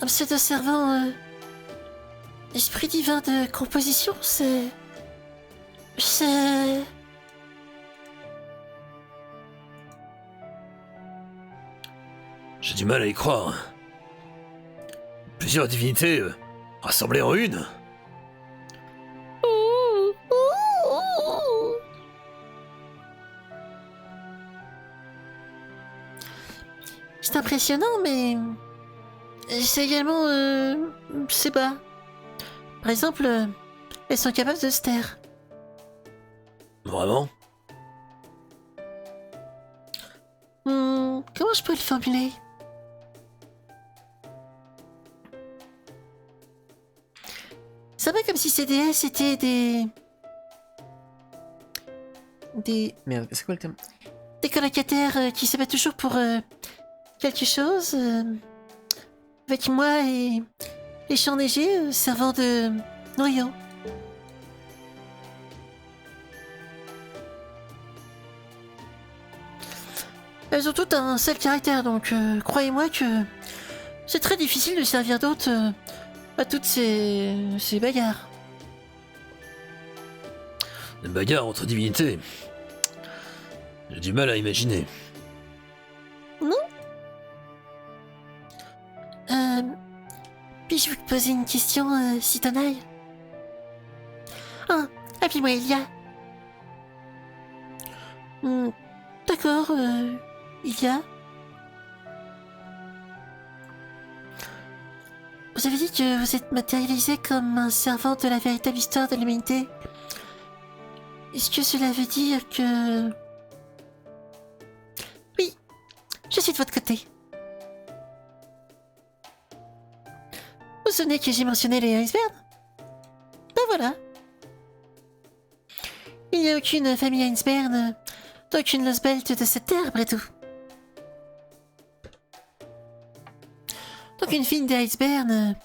Un pseudo-servant... esprit divin de composition, c'est... J'ai du mal à y croire. Plusieurs divinités rassemblées en une. C'est impressionnant, mais... c'est également... c'est bas. Par exemple, elles sont capables de se taire. Vraiment? Comment je peux le formuler? C'est pas comme si ces déesses étaient des... Merde, c'est quoi le thème? des colocataires qui se battent toujours pour quelque chose. Avec moi et les champs neigés servant de noyau. Elles ont toutes un seul caractère, donc croyez-moi que c'est très difficile de servir d'hôte à toutes ces bagarres. Une bagarre entre divinités. J'ai du mal à imaginer. Puis-je vous poser une question, Citonaille? Ah, appelez-moi Elia. D'accord, Elia. Vous avez dit que vous êtes matérialisé comme un servant de la véritable histoire de l'humanité. Est-ce que cela veut dire que... Oui, je suis de votre côté. Vous vous souvenez que j'ai mentionné les icebergs? Ben voilà. Il n'y a aucune famille Ainsbern, d'aucune Losbelt de cette terre, après tout. Donc une fille des Iceberg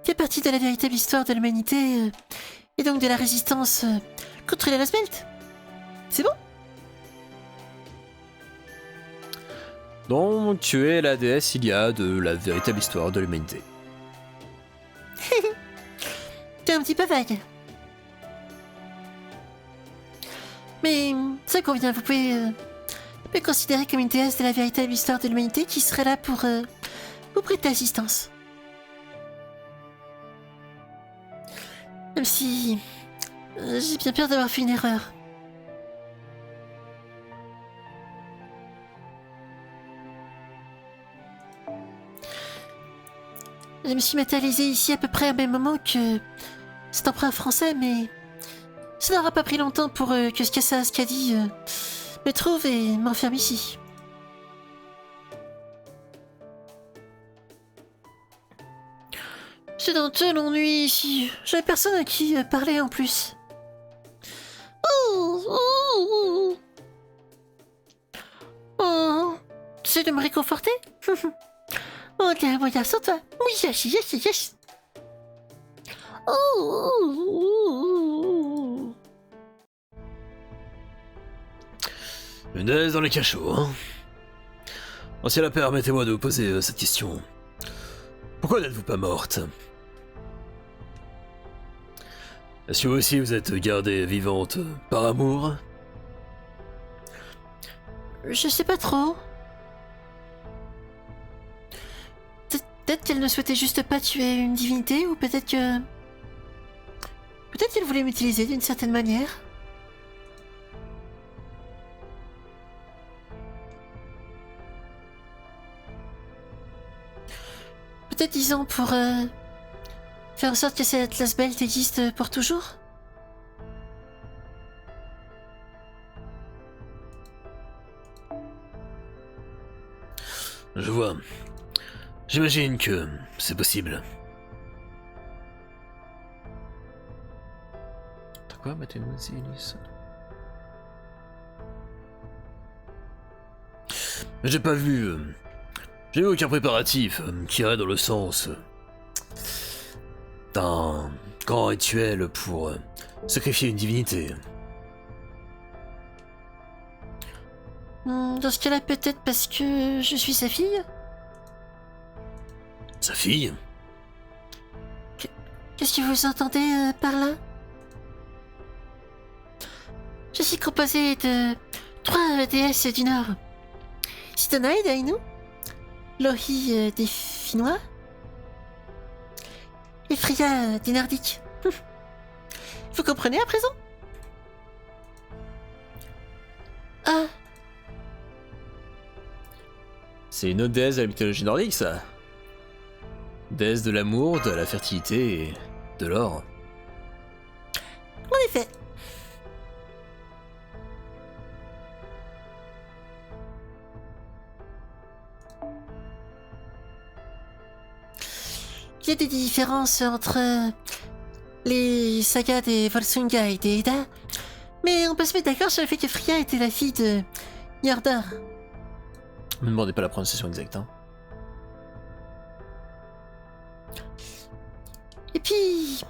fait partie de la véritable histoire de l'humanité et donc de la résistance contre les Losbelt. C'est bon? Donc, tu es la déesse Ilia de la véritable histoire de l'humanité. T'es un petit peu vague. Mais ça convient, vous pouvez me considérer comme une déesse de la véritable histoire de l'humanité qui serait là pour vous prêter assistance. Même si j'ai bien peur d'avoir fait une erreur. Je me suis matérialisée ici à peu près au même moment que cet emprunt français, mais ça n'aura pas pris longtemps pour que Skassa Skadi me trouve et m'enferme ici. C'est un tel ennui ici. J'avais personne à qui parler en plus. Oh, c'est de me réconforter? Ok, regarde sur toi. Oui, yes. Une déesse dans les cachots, hein? Ancien permettez-moi de vous poser cette question. Pourquoi n'êtes-vous pas morte? Est-ce que vous aussi vous êtes gardée vivante par amour? Je sais pas trop. Peut-être qu'elle ne souhaitait juste pas tuer une divinité, ou peut-être que... Peut-être qu'elle voulait m'utiliser d'une certaine manière. Peut-être, disons, pour faire en sorte que cette Losbelt existe pour toujours. Je vois. J'imagine que c'est possible. T'as quoi, Mathémouzilis? J'ai pas vu... J'ai vu aucun préparatif qui irait dans le sens d'un grand rituel pour sacrifier une divinité. Dans ce cas-là, peut-être parce que je suis sa fille. Sa fille? Qu'est-ce que vous entendez par là? Je suis composé de 3 déesses du Nord. Sidonai d'Ainu, Lohi des Finnois, et Freya des Nordiques. Vous comprenez à présent? Ah, C'est une autre déesse de la mythologie nordique, ça. Déesse de l'amour, de la fertilité et de l'or. en effet. Il y a des différences entre les sagas des Volsunga et des Edda, mais on peut se mettre d'accord sur le fait que Freya était la fille de Njordr. Me demandez pas la prononciation exacte, hein. Et puis,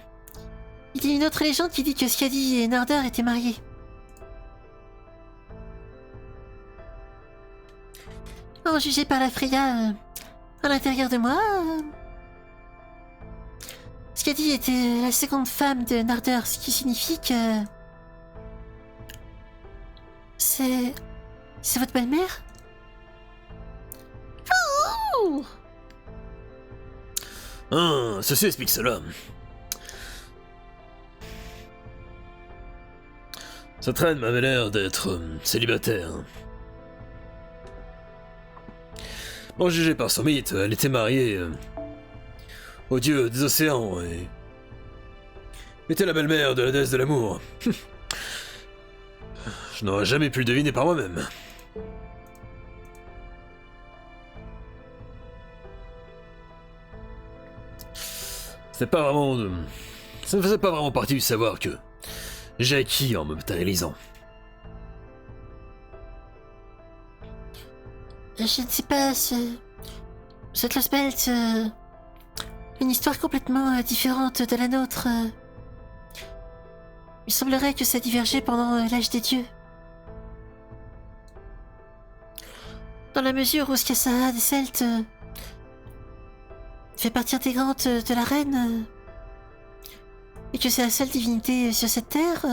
il y a une autre légende qui dit que Skadi et Njordr étaient mariés. En jugé par la Freya à l'intérieur de moi, Skadi était la seconde femme de Njordr, ce qui signifie que... C'est votre belle-mère? Ouh! Ah, ceci explique cela. Cette reine m'avait l'air d'être célibataire. Bon, jugé par son mythe, elle était mariée au dieu des océans et était la belle-mère de la déesse de l'amour. Je n'aurais jamais pu le deviner par moi-même. C'était pas vraiment... Ça ne faisait pas vraiment partie du savoir que j'ai acquis en me matérialisant. Je ne sais pas, cette Lost Belt, une histoire complètement différente de la nôtre. Il semblerait que ça divergeait pendant l'âge des dieux. Dans la mesure où Skassa des Celtes fait partie intégrante de la reine, et que c'est la seule divinité sur cette terre.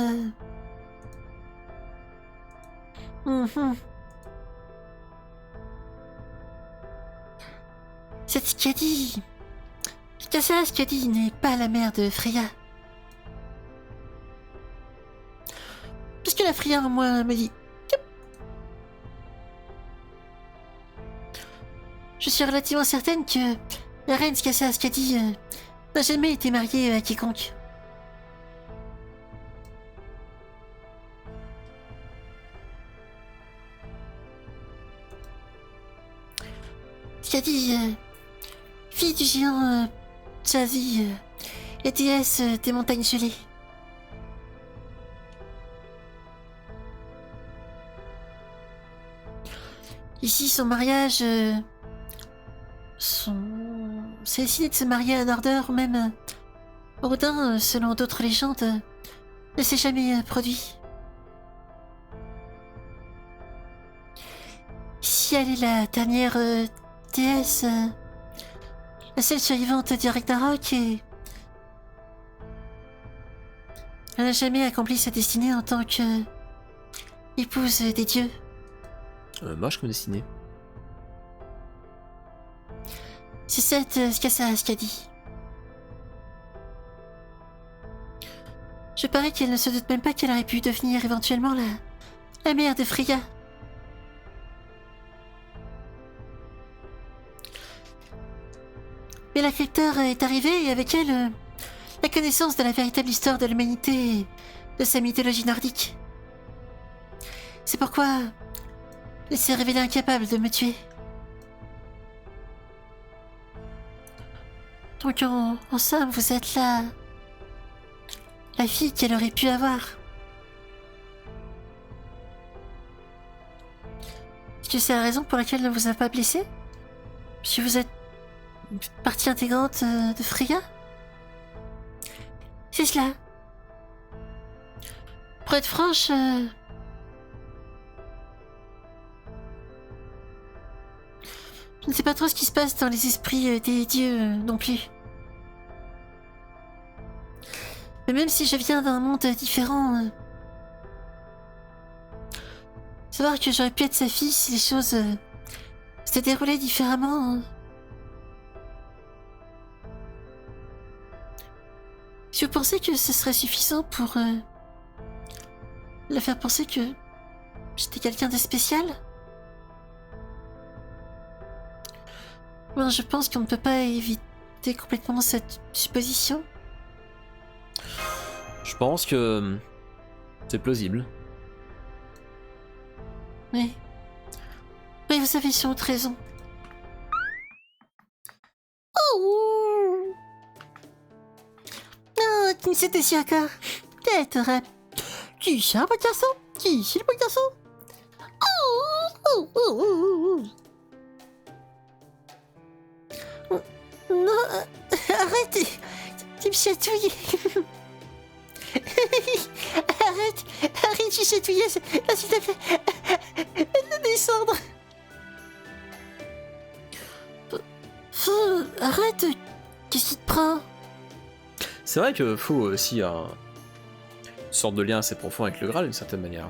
Cette Skadi... Skassa Skadi n'est pas la mère de Freya. Puisque la Freya en moi me dit... Je suis relativement certaine que la reine Skassa Skadi n'a jamais été mariée à quiconque. Skadi, fille du géant Chazi, et déesse des montagnes gelées. Ici, son mariage... C'est décidé de se marier à Njordr, ou même Odin, selon d'autres légendes, ne s'est jamais produit. Si elle est la dernière déesse, la seule survivante du Ragnarok, et elle n'a jamais accompli sa destinée en tant que épouse des dieux. Moche comme destinée. C'est cette Skassa Skadi. Je parie qu'elle ne se doute même pas qu'elle aurait pu devenir éventuellement la mère de Freya. Mais la Cryptor est arrivée et avec elle, la connaissance de la véritable histoire de l'humanité et de sa mythologie nordique. C'est pourquoi elle s'est révélée incapable de me tuer. Donc en somme, vous êtes la fille qu'elle aurait pu avoir. Est-ce que c'est la raison pour laquelle elle ne vous a pas blessé? Puisque vous êtes partie intégrante de Freya? C'est cela. Pour être franche, je ne sais pas trop ce qui se passe dans les esprits des dieux non plus. Mais même si je viens d'un monde différent, savoir que j'aurais pu être sa fille si les choses s'étaient déroulées différemment. Si vous pensez que ce serait suffisant pour la faire penser que j'étais quelqu'un de spécial? Moi, je pense qu'on ne peut pas éviter complètement cette supposition. Je pense que c'est plausible. Oui. Oui, vous avez sans doute raison. Oh! Ah, c'était si encore. Peut-être. Qui c'est un petit garçon? Qui c'est le petit garçon? Oh! Oh! Oh! Oh! Oh! Non, arrête! Tu me chatouilles! Arrête de chatouiller, s'il te plaît! De descendre! Arrête! Qu'est-ce qui te prend? C'est vrai que faut aussi une sorte de lien assez profond avec le Graal d'une certaine manière.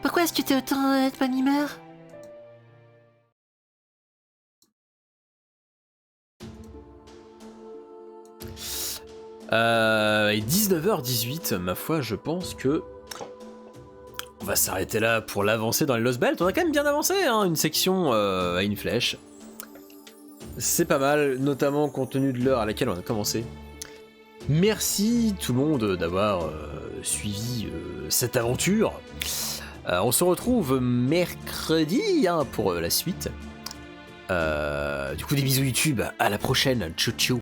Pourquoi est-ce que t'es autant de bonne humeur? Et 19h18, ma foi, je pense que on va s'arrêter là pour l'avancée dans les Lost Belt. On a quand même bien avancé, hein, une section à une flèche. C'est pas mal, notamment compte tenu de l'heure à laquelle on a commencé. Merci tout le monde d'avoir suivi cette aventure. On se retrouve mercredi pour la suite. Du coup, des bisous YouTube, à la prochaine, ciao ciao.